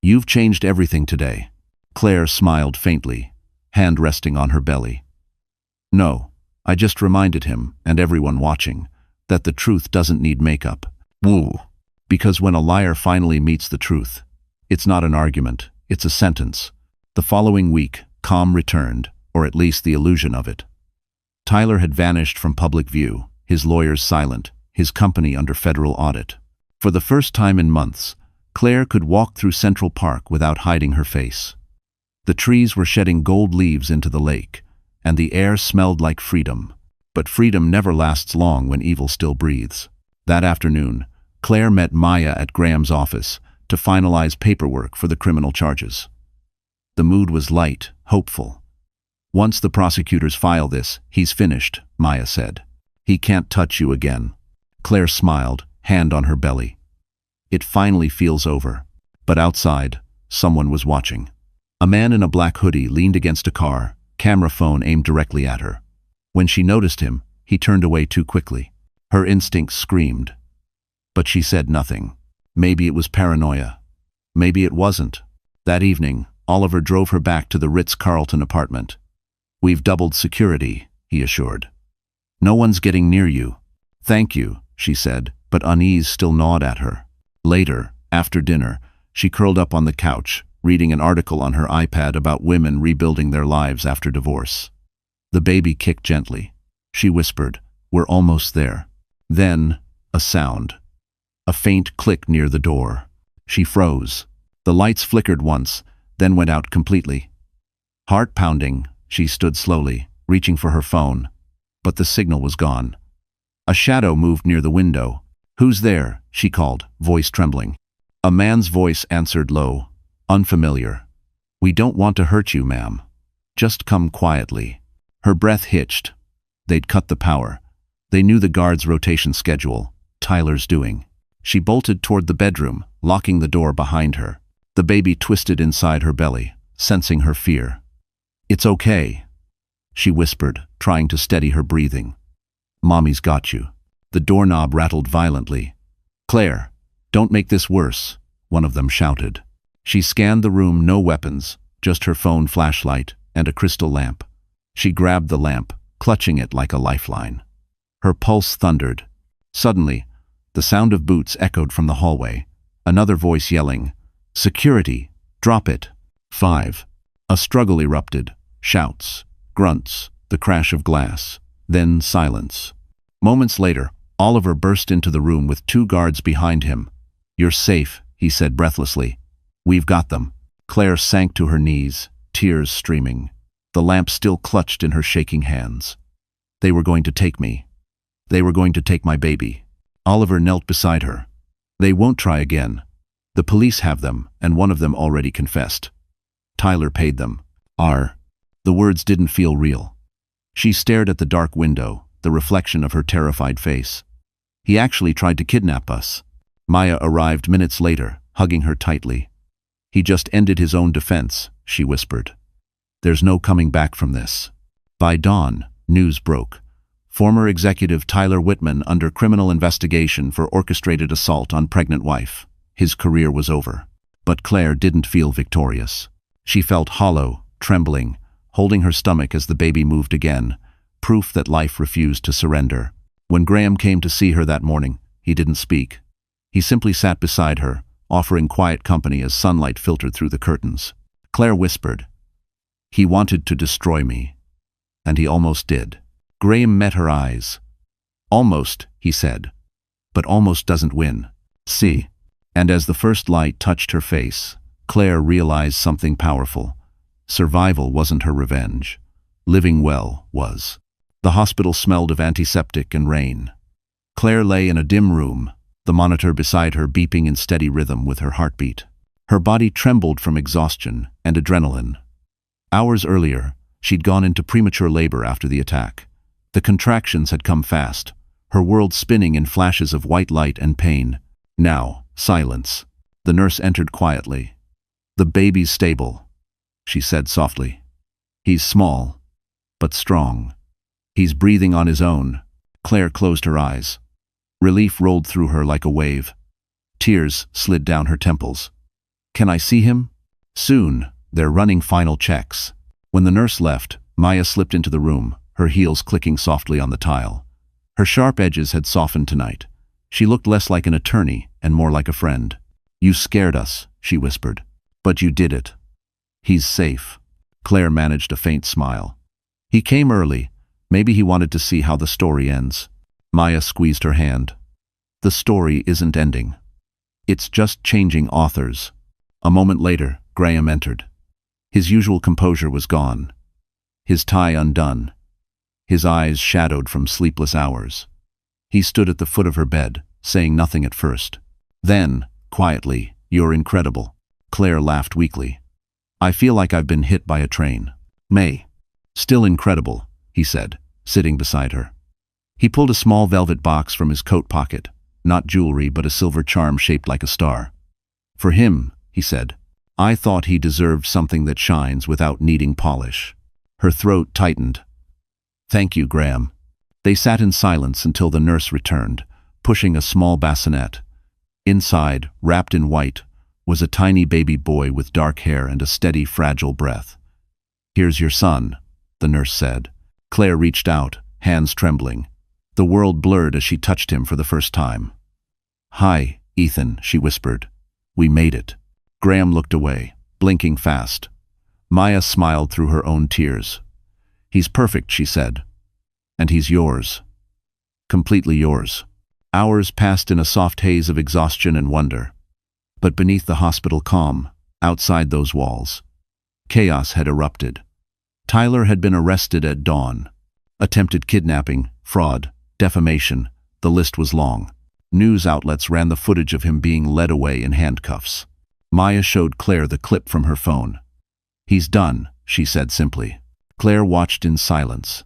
[SPEAKER 1] You've changed everything today. Claire smiled faintly, hand resting on her belly. No, I just reminded him, and everyone watching, that the truth doesn't need makeup. Woo! Because when a liar finally meets the truth, it's not an argument, it's a sentence. The following week, calm returned, or at least the illusion of it. Tyler had vanished from public view, his lawyers silent, his company under federal audit. For the first time in months, Claire could walk through Central Park without hiding her face. The trees were shedding gold leaves into the lake, and the air smelled like freedom. But freedom never lasts long when evil still breathes. That afternoon, Claire met Maya at Graham's office to finalize paperwork for the criminal charges. The mood was light, hopeful. Once the prosecutors file this, he's finished, Maya said. He can't touch you again. Claire smiled, hand on her belly. It finally feels over. But outside, someone was watching. A man in a black hoodie leaned against a car, camera phone aimed directly at her. When she noticed him, he turned away too quickly. Her instincts screamed. But she said nothing. Maybe it was paranoia. Maybe it wasn't. That evening, Oliver drove her back to the Ritz-Carlton apartment. We've doubled security, he assured. No one's getting near you. Thank you, she said, but unease still gnawed at her. Later, after dinner, she curled up on the couch, reading an article on her iPad about women rebuilding their lives after divorce. The baby kicked gently. She whispered, "We're almost there." Then, a sound. A faint click near the door. She froze. The lights flickered once, then went out completely. Heart pounding, she stood slowly, reaching for her phone. But the signal was gone. A shadow moved near the window. "Who's there?" she called, voice trembling. A man's voice answered low, unfamiliar. "We don't want to hurt you, ma'am. Just come quietly." Her breath hitched. They'd cut the power. They knew the guard's rotation schedule. Tyler's doing. She bolted toward the bedroom, locking the door behind her. The baby twisted inside her belly, sensing her fear. "It's okay," she whispered, trying to steady her breathing. "Mommy's got you." The doorknob rattled violently. "Claire, don't make this worse," one of them shouted. She scanned the room, no weapons, just her phone flashlight and a crystal lamp. She grabbed the lamp, clutching it like a lifeline. Her pulse thundered. Suddenly, the sound of boots echoed from the hallway. Another voice yelling, "Security! Drop it!" 5. A struggle erupted. Shouts, grunts, the crash of glass. Then silence. Moments later, Oliver burst into the room with 2 guards behind him. "You're safe," he said breathlessly. "We've got them." Claire sank to her knees, tears streaming. The lamp still clutched in her shaking hands. "They were going to take me. They were going to take my baby." Oliver knelt beside her. "They won't try again. The police have them, and one of them already confessed. Tyler paid them. The words didn't feel real. She stared at the dark window, the reflection of her terrified face. "He actually tried to kidnap us." Maya arrived minutes later, hugging her tightly. "He just ended his own defense," she whispered. "There's no coming back from this." By dawn, news broke. Former executive Tyler Whitman under criminal investigation for orchestrated assault on pregnant wife. His career was over. But Claire didn't feel victorious. She felt hollow, trembling, holding her stomach as the baby moved again, proof that life refused to surrender. When Graham came to see her that morning, he didn't speak. He simply sat beside her, offering quiet company as sunlight filtered through the curtains. Claire whispered, "He wanted to destroy me." And he almost did. Graham met her eyes. "Almost," he said. "But almost doesn't win. See." And as the first light touched her face, Claire realized something powerful. Survival wasn't her revenge. Living well was. The hospital smelled of antiseptic and rain. Claire lay in a dim room, the monitor beside her beeping in steady rhythm with her heartbeat. Her body trembled from exhaustion and adrenaline. Hours earlier, she'd gone into premature labor after the attack. The contractions had come fast, her world spinning in flashes of white light and pain. Now, silence. The nurse entered quietly. "The baby's stable," she said softly. "He's small, but strong. He's breathing on his own." Claire closed her eyes. Relief rolled through her like a wave. Tears slid down her temples. "Can I see him?" "Soon. They're running final checks." When the nurse left, Maya slipped into the room, her heels clicking softly on the tile. Her sharp edges had softened tonight. She looked less like an attorney and more like a friend. "You scared us," she whispered. "But you did it. He's safe." Claire managed a faint smile. "He came early. Maybe he wanted to see how the story ends." Maya squeezed her hand. "The story isn't ending. It's just changing authors." A moment later, Graham entered. His usual composure was gone. His tie undone. His eyes shadowed from sleepless hours. He stood at the foot of her bed, saying nothing at first. Then, quietly, "You're incredible." Claire laughed weakly. "I feel like I've been hit by a train." "May." "Still incredible," he said, sitting beside her. He pulled a small velvet box from his coat pocket, not jewelry but a silver charm shaped like a star. "For him," he said. "I thought he deserved something that shines without needing polish." Her throat tightened. "Thank you, Graham." They sat in silence until the nurse returned, pushing a small bassinet. Inside, wrapped in white, was a tiny baby boy with dark hair and a steady, fragile breath. "Here's your son," the nurse said. Claire reached out, hands trembling. The world blurred as she touched him for the first time. "Hi, Ethan," she whispered. "We made it." Graham looked away, blinking fast. Maya smiled through her own tears. "He's perfect," she said. "And he's yours. Completely yours." Hours passed in a soft haze of exhaustion and wonder. But beneath the hospital calm, outside those walls, chaos had erupted. Tyler had been arrested at dawn. Attempted kidnapping, fraud, defamation, the list was long. News outlets ran the footage of him being led away in handcuffs. Maya showed Claire the clip from her phone. "He's done," she said simply. Claire watched in silence.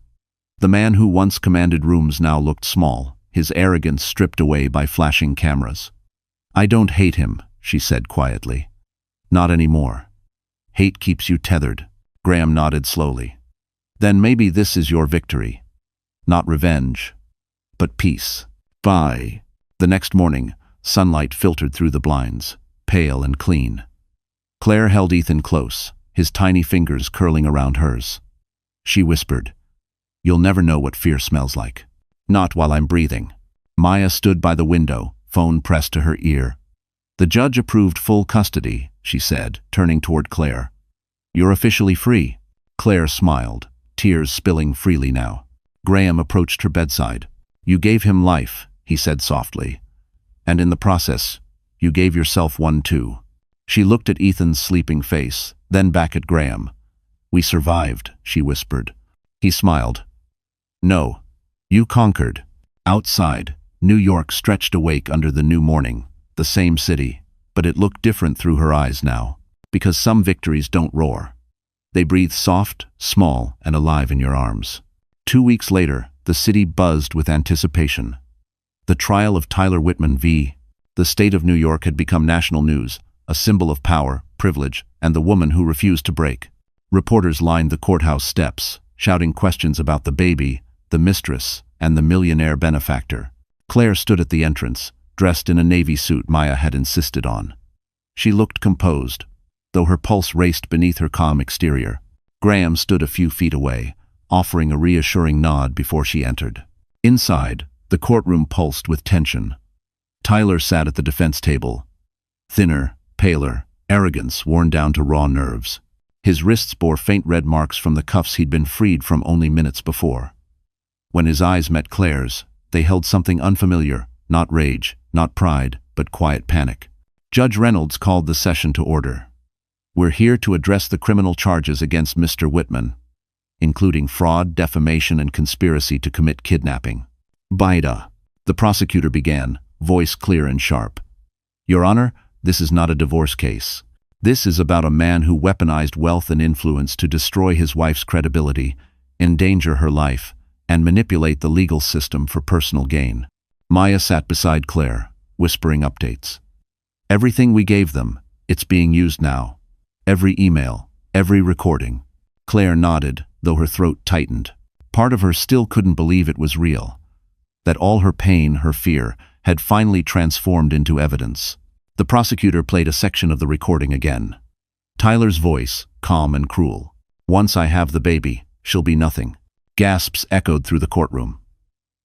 [SPEAKER 1] The man who once commanded rooms now looked small, his arrogance stripped away by flashing cameras. "I don't hate him," she said quietly. "Not anymore. Hate keeps you tethered." Graham nodded slowly. "Then maybe this is your victory. Not revenge, but peace." Bye. The next morning, sunlight filtered through the blinds, pale and clean. Claire held Ethan close, his tiny fingers curling around hers. She whispered, "You'll never know what fear smells like. Not while I'm breathing." Maya stood by the window, phone pressed to her ear. "The judge approved full custody," she said, turning toward Claire. "You're officially free." Claire smiled, tears spilling freely now. Graham approached her bedside. "You gave him life," he said softly. "And in the process, you gave yourself one too." She looked at Ethan's sleeping face, then back at Graham. "We survived," she whispered. He smiled. "No, you conquered." Outside, New York stretched awake under the new morning, the same city, but it looked different through her eyes now. Because some victories don't roar. They breathe soft, small, and alive in your arms. 2 weeks later, the city buzzed with anticipation. The trial of Tyler Whitman v. The state of New York had become national news, a symbol of power, privilege, and the woman who refused to break. Reporters lined the courthouse steps, shouting questions about the baby, the mistress, and the millionaire benefactor. Claire stood at the entrance, dressed in a navy suit Maya had insisted on. She looked composed, though her pulse raced beneath her calm exterior. Graham stood a few feet away, offering a reassuring nod before she entered. Inside, the courtroom pulsed with tension. Tyler sat at the defense table, thinner, paler, arrogance worn down to raw nerves. His wrists bore faint red marks from the cuffs he'd been freed from only minutes before. When his eyes met Claire's, they held something unfamiliar, not rage, not pride, but quiet panic. Judge Reynolds called the session to order. "We're here to address the criminal charges against Mr. Whitman, including fraud, defamation, and conspiracy to commit kidnapping." "Bida," the prosecutor began, voice clear and sharp. "Your Honor, this is not a divorce case. This is about a man who weaponized wealth and influence to destroy his wife's credibility, endanger her life, and manipulate the legal system for personal gain." Maya sat beside Claire, whispering updates. "Everything we gave them, it's being used now. Every email, every recording." Claire nodded, though her throat tightened. Part of her still couldn't believe it was real. That all her pain, her fear, had finally transformed into evidence. The prosecutor played a section of the recording again. Tyler's voice, calm and cruel. "Once I have the baby, she'll be nothing." Gasps echoed through the courtroom.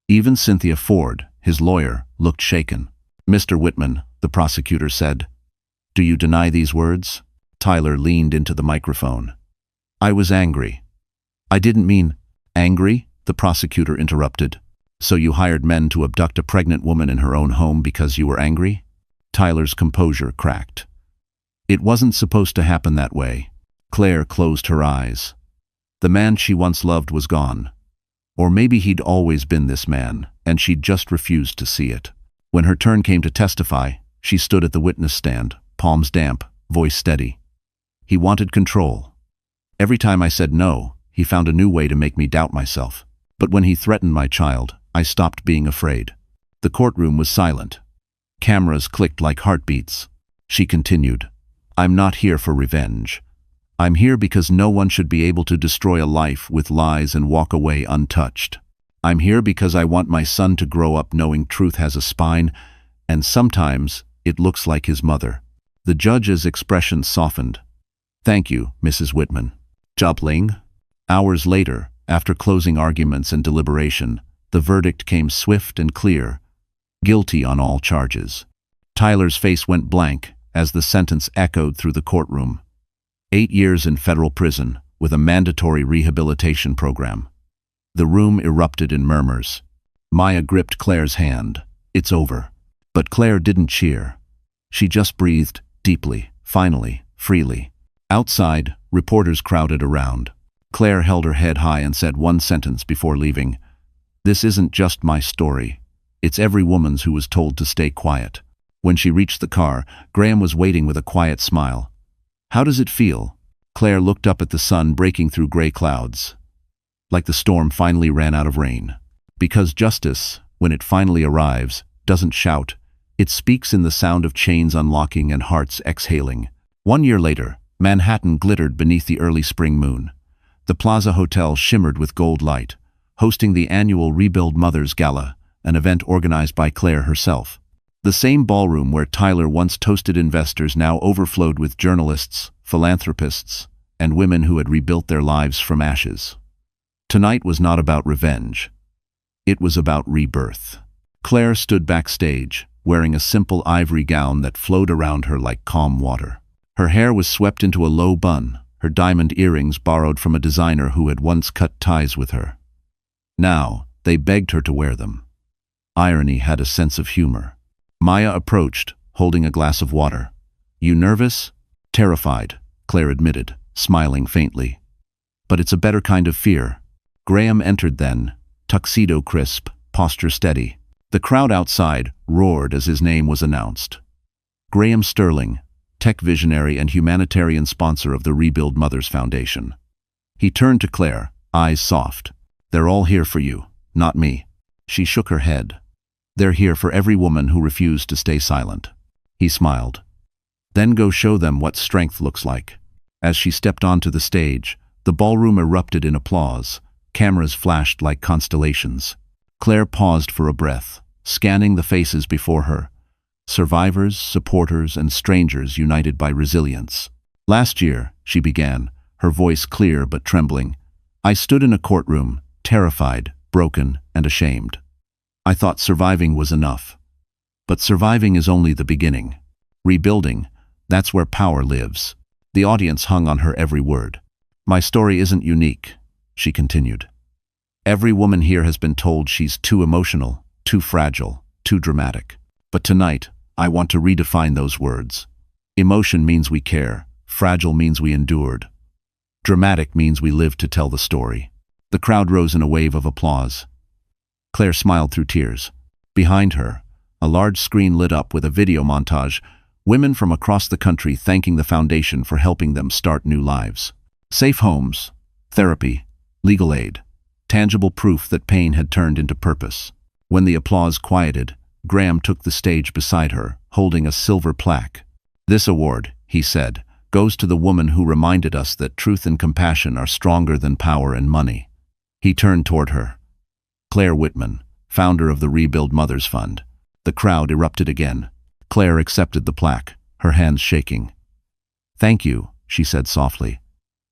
[SPEAKER 1] Even Cynthia Ford, his lawyer, looked shaken. "Mr. Whitman," the prosecutor said, "do you deny these words?" Tyler leaned into the microphone. "I was angry." "I didn't mean—" "Angry?" the prosecutor interrupted. "So you hired men to abduct a pregnant woman in her own home because you were angry?" Tyler's composure cracked. "It wasn't supposed to happen that way." Claire closed her eyes. The man she once loved was gone. Or maybe he'd always been this man, and she'd just refused to see it. When her turn came to testify, she stood at the witness stand, palms damp, voice steady. "He wanted control. Every time I said no, he found a new way to make me doubt myself. But when he threatened my child, I stopped being afraid." The courtroom was silent. Cameras clicked like heartbeats. She continued, "I'm not here for revenge. I'm here because no one should be able to destroy a life with lies and walk away untouched. I'm here because I want my son to grow up knowing truth has a spine, and sometimes it looks like his mother." The judge's expression softened. "Thank you, Mrs. Whitman." Jobling. Hours later, after closing arguments and deliberation, the verdict came swift and clear. guilty on all charges. Tyler's face went blank as the sentence echoed through the courtroom. 8 years in federal prison with a mandatory rehabilitation program. The room erupted in murmurs. Maya gripped Claire's hand. It's over. But Claire didn't cheer. She just breathed deeply, finally, freely. Outside, reporters crowded around. Claire held her head high and said one sentence before leaving. This isn't just my story. It's every woman's who was told to stay quiet. When she reached the car, Graham was waiting with a quiet smile. How does it feel? Claire looked up at the sun breaking through gray clouds. Like the storm finally ran out of rain. Because justice, when it finally arrives, doesn't shout. It speaks in the sound of chains unlocking and hearts exhaling. 1 year later, Manhattan glittered beneath the early spring moon. The Plaza Hotel shimmered with gold light, hosting the annual Rebuild Mothers Gala, an event organized by Claire herself. The same ballroom where Tyler once toasted investors now overflowed with journalists, philanthropists, and women who had rebuilt their lives from ashes. Tonight was not about revenge. It was about rebirth. Claire stood backstage, wearing a simple ivory gown that flowed around her like calm water. Her hair was swept into a low bun, her diamond earrings borrowed from a designer who had once cut ties with her. Now, they begged her to wear them. Irony had a sense of humor. Maya approached, holding a glass of water. You nervous? Terrified, Claire admitted, smiling faintly. But it's a better kind of fear. Graham entered then, tuxedo crisp, posture steady. The crowd outside roared as his name was announced. Graham Sterling, tech visionary and humanitarian sponsor of the Rebuild Mothers Foundation. He turned to Claire, eyes soft. They're all here for you, not me. She shook her head. They're here for every woman who refused to stay silent. He smiled. Then go show them what strength looks like. As she stepped onto the stage, the ballroom erupted in applause. Cameras flashed like constellations. Claire paused for a breath, scanning the faces before her. Survivors, supporters, and strangers united by resilience. Last year, she began, her voice clear but trembling. I stood in a courtroom, terrified, broken, and ashamed. I thought surviving was enough. But surviving is only the beginning. Rebuilding, that's where power lives. The audience hung on her every word. My story isn't unique, she continued. Every woman here has been told she's too emotional, too fragile, too dramatic. But tonight, I want to redefine those words. Emotion means we care. Fragile means we endured. Dramatic means we lived to tell the story. The crowd rose in a wave of applause. Claire smiled through tears. Behind her, a large screen lit up with a video montage, women from across the country thanking the foundation for helping them start new lives. Safe homes, therapy, legal aid, tangible proof that pain had turned into purpose. When the applause quieted, Graham took the stage beside her, holding a silver plaque. This award, he said, goes to the woman who reminded us that truth and compassion are stronger than power and money. He turned toward her. Claire Whitman, founder of the Rebuild Mothers Fund. The crowd erupted again. Claire accepted the plaque, her hands shaking. Thank you, she said softly.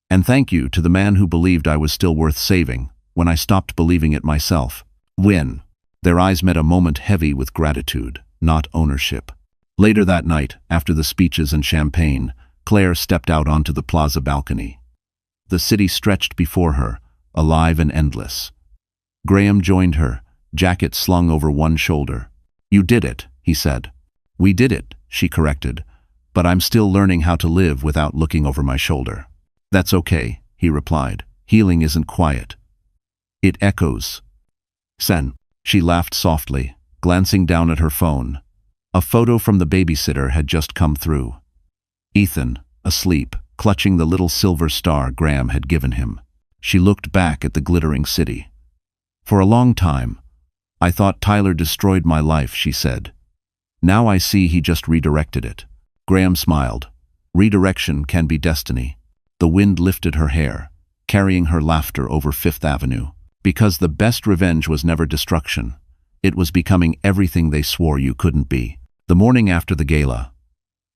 [SPEAKER 1] And thank you to the man who believed I was still worth saving, when I stopped believing it myself. Win. Their eyes met a moment heavy with gratitude, not ownership. Later that night, after the speeches and champagne, Claire stepped out onto the plaza balcony. The city stretched before her, alive and endless. Graham joined her, jacket slung over one shoulder. You did it, he said. We did it, she corrected, but I'm still learning how to live without looking over my shoulder. That's okay, he replied. Healing isn't quiet. It echoes. Sen. She laughed softly, glancing down at her phone. A photo from the babysitter had just come through. Ethan, asleep, clutching the little silver star Graham had given him. She looked back at the glittering city. For a long time, I thought Tyler destroyed my life, she said. Now I see he just redirected it. Graham smiled. Redirection can be destiny. The wind lifted her hair, carrying her laughter over Fifth Avenue. Because the best revenge was never destruction. It was becoming everything they swore you couldn't be. The morning after the gala,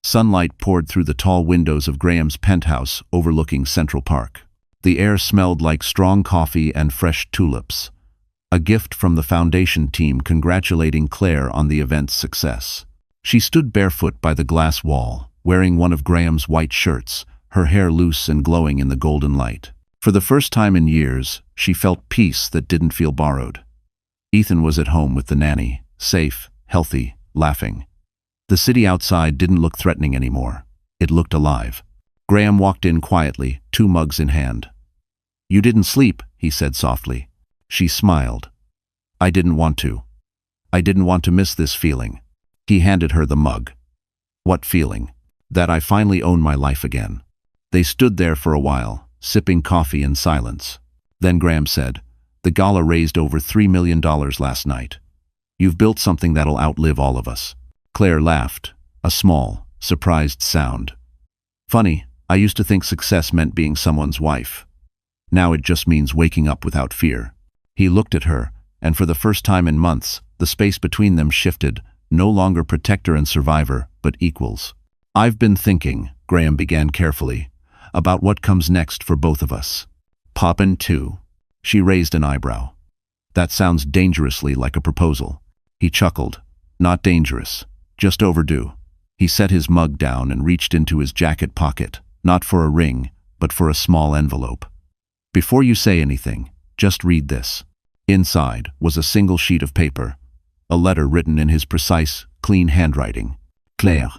[SPEAKER 1] sunlight poured through the tall windows of Graham's penthouse overlooking Central Park. The air smelled like strong coffee and fresh tulips. A gift from the foundation team congratulating Claire on the event's success. She stood barefoot by the glass wall, wearing one of Graham's white shirts, her hair loose and glowing in the golden light. For the first time in years, she felt peace that didn't feel borrowed. Ethan was at home with the nanny, safe, healthy, laughing. The city outside didn't look threatening anymore. It looked alive. Graham walked in quietly, 2 mugs in hand. "You didn't sleep," he said softly. She smiled. "I didn't want to. I didn't want to miss this feeling." He handed her the mug. "What feeling?" "That I finally own my life again." They stood there for a while, sipping coffee in silence. Then Graham said, "The gala raised over $3 million last night. You've built something that'll outlive all of us." Claire laughed, a small, surprised sound. "Funny, I used to think success meant being someone's wife. Now it just means waking up without fear." He looked at her, and for the first time in months, the space between them shifted, no longer protector and survivor, but equals. "I've been thinking," Graham began carefully, "about what comes next for both of us." "Poppin' too?" She raised an eyebrow. "That sounds dangerously like a proposal." He chuckled. "Not dangerous, just overdue." He set his mug down and reached into his jacket pocket, not for a ring, but for a small envelope. "Before you say anything, just read this." Inside was a single sheet of paper, a letter written in his precise, clean handwriting. "Claire,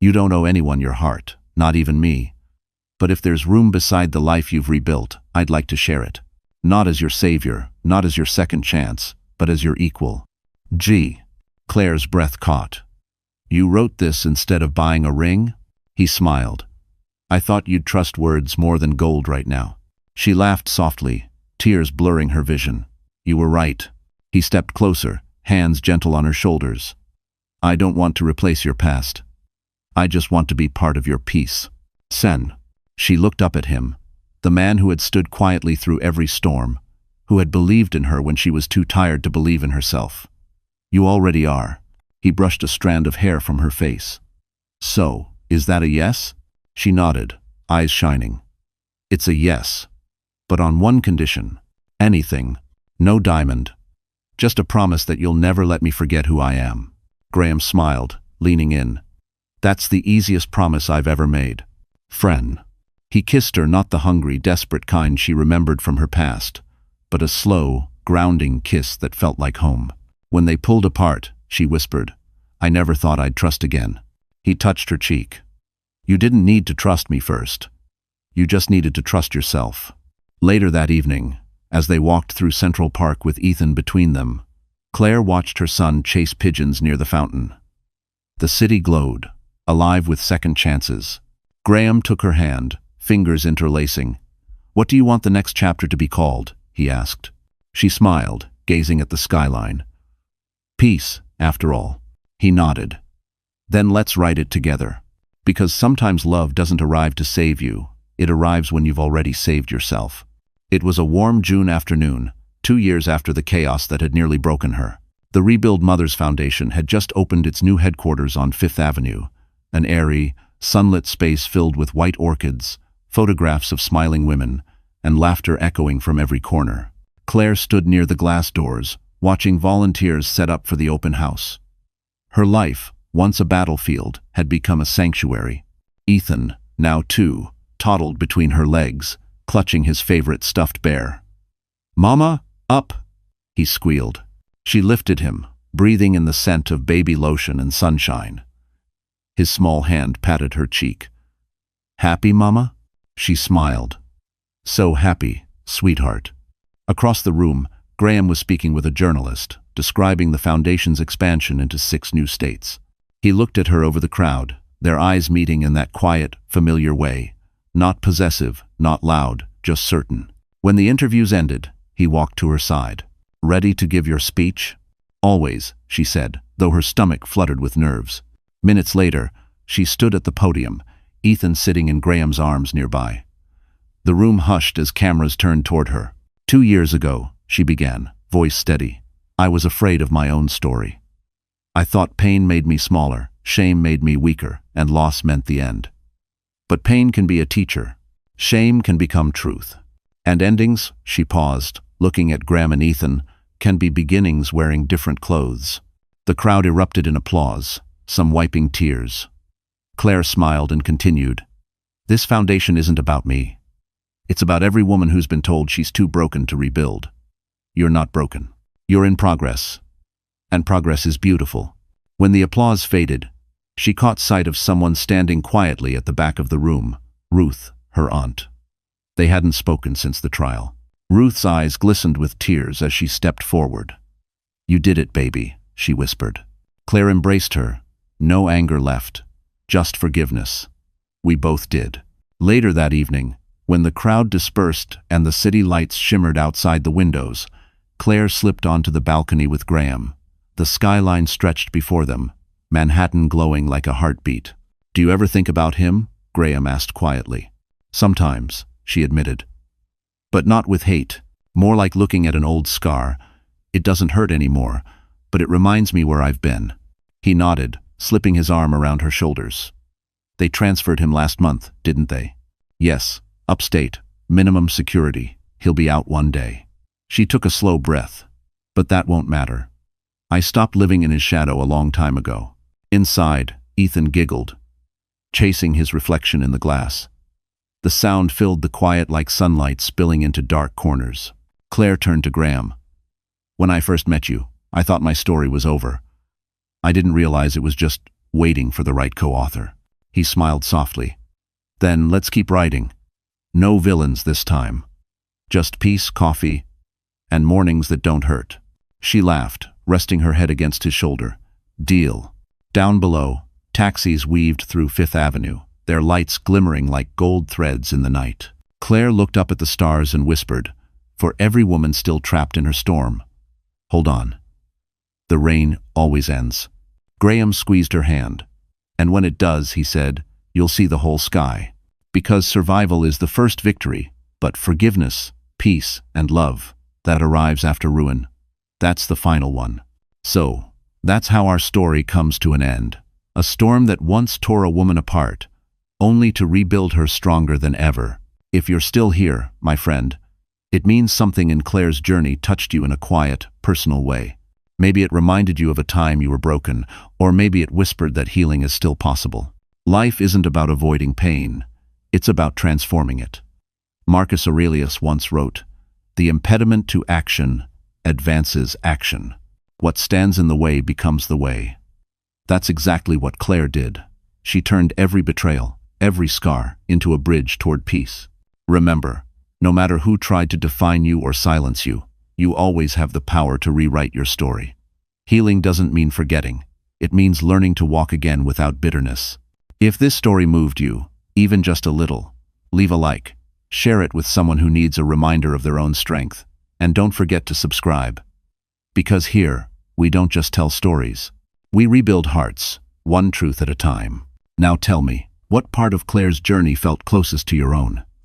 [SPEAKER 1] you don't owe anyone your heart, not even me. But if there's room beside the life you've rebuilt, I'd like to share it. Not as your savior, not as your second chance, but as your equal." Gee. Claire's breath caught. "You wrote this instead of buying a ring?" He smiled. "I thought you'd trust words more than gold right now." She laughed softly, tears blurring her vision. "You were right." He stepped closer, hands gentle on her shoulders. "I don't want to replace your past. I just want to be part of your peace." "Sen." She looked up at him, the man who had stood quietly through every storm, who had believed in her when she was too tired to believe in herself. "You already are." He brushed a strand of hair from her face. "So, is that a yes?" She nodded, eyes shining. "It's a yes. But on one condition. Anything. No diamond. Just a promise that you'll never let me forget who I am." Graham smiled, leaning in. "That's the easiest promise I've ever made. Friend." He kissed her, not the hungry, desperate kind she remembered from her past, but a slow, grounding kiss that felt like home. When they pulled apart, she whispered, "I never thought I'd trust again." He touched her cheek. "You didn't need to trust me first. You just needed to trust yourself." Later that evening, as they walked through Central Park with Ethan between them, Claire watched her son chase pigeons near the fountain. The city glowed, alive with second chances. Graham took her hand, fingers interlacing. "What do you want the next chapter to be called?" he asked. She smiled, gazing at the skyline. "Peace, after all." He nodded. "Then let's write it together. Because sometimes love doesn't arrive to save you. It arrives when you've already saved yourself." It was a warm June afternoon, 2 years after the chaos that had nearly broken her. The Rebuild Mothers Foundation had just opened its new headquarters on Fifth Avenue, an airy, sunlit space filled with white orchids, photographs of smiling women, and laughter echoing from every corner. Claire stood near the glass doors, watching volunteers set up for the open house. Her life, once a battlefield, had become a sanctuary. Ethan, now 2, toddled between her legs, clutching his favorite stuffed bear. "Mama, up!" he squealed. She lifted him, breathing in the scent of baby lotion and sunshine. His small hand patted her cheek. "Happy, Mama?" She smiled. "So happy, sweetheart." Across the room, Graham was speaking with a journalist, describing the foundation's expansion into 6 new states. He looked at her over the crowd, their eyes meeting in that quiet, familiar way. Not possessive, not loud, just certain. When the interviews ended, he walked to her side. "Ready to give your speech?" "Always," she said, though her stomach fluttered with nerves. Minutes later, she stood at the podium, Ethan sitting in Graham's arms nearby. The room hushed as cameras turned toward her. "2 years ago," she began, voice steady, "I was afraid of my own story. I thought pain made me smaller, shame made me weaker, and loss meant the end. But pain can be a teacher. Shame can become truth. And endings," she paused, looking at Graham and Ethan, can be beginnings wearing different clothes. The crowd erupted in applause, some wiping tears. Claire smiled and continued, "This foundation isn't about me. It's about every woman who's been told she's too broken to rebuild. You're not broken. You're in progress. And progress is beautiful." When the applause faded, she caught sight of someone standing quietly at the back of the room, Ruth, her aunt. They hadn't spoken since the trial. Ruth's eyes glistened with tears as she stepped forward. "You did it, baby," she whispered. Claire embraced her. No anger left, just forgiveness. "We both did." Later that evening, when the crowd dispersed and the city lights shimmered outside the windows, Claire slipped onto the balcony with Graham. The skyline stretched before them, Manhattan glowing like a heartbeat. "Do you ever think about him?" Graham asked quietly. "Sometimes," she admitted. "But not with hate. More like looking at an old scar. It doesn't hurt anymore, but it reminds me where I've been." He nodded, slipping his arm around her shoulders. "They transferred him last month, didn't they?" "Yes, upstate, minimum security. He'll be out one day." She took a slow breath. "But that won't matter. I stopped living in his shadow a long time ago." Inside, Ethan giggled, chasing his reflection in the glass. The sound filled the quiet like sunlight spilling into dark corners. Claire turned to Graham. "When I first met you, I thought my story was over. I didn't realize it was just waiting for the right co-author." He smiled softly. "Then let's keep writing. No villains this time. Just peace, coffee, and mornings that don't hurt." She laughed, resting her head against his shoulder. "Deal." Down below, taxis weaved through Fifth Avenue, their lights glimmering like gold threads in the night. Claire looked up at the stars and whispered, for every woman still trapped in her storm, "Hold on. The rain always ends." Graham squeezed her hand. "And when it does," he said, "you'll see the whole sky. Because survival is the first victory, but forgiveness, peace, and love, that arrives after ruin, that's the final one." So, that's how our story comes to an end. A storm that once tore a woman apart, only to rebuild her stronger than ever. If you're still here, my friend, it means something in Claire's journey touched you in a quiet, personal way. Maybe it reminded you of a time you were broken, or maybe it whispered that healing is still possible. Life isn't about avoiding pain, it's about transforming it. Marcus Aurelius once wrote, "The impediment to action advances action. What stands in the way becomes the way." That's exactly what Claire did. She turned every betrayal, every scar, into a bridge toward peace. Remember, no matter who tried to define you or silence you, you always have the power to rewrite your story. Healing doesn't mean forgetting. It means learning to walk again without bitterness. If this story moved you, even just a little, leave a like, share it with someone who needs a reminder of their own strength, and don't forget to subscribe. Because here, we don't just tell stories. We rebuild hearts, one truth at a time. Now tell me, what part of Claire's journey felt closest to your own?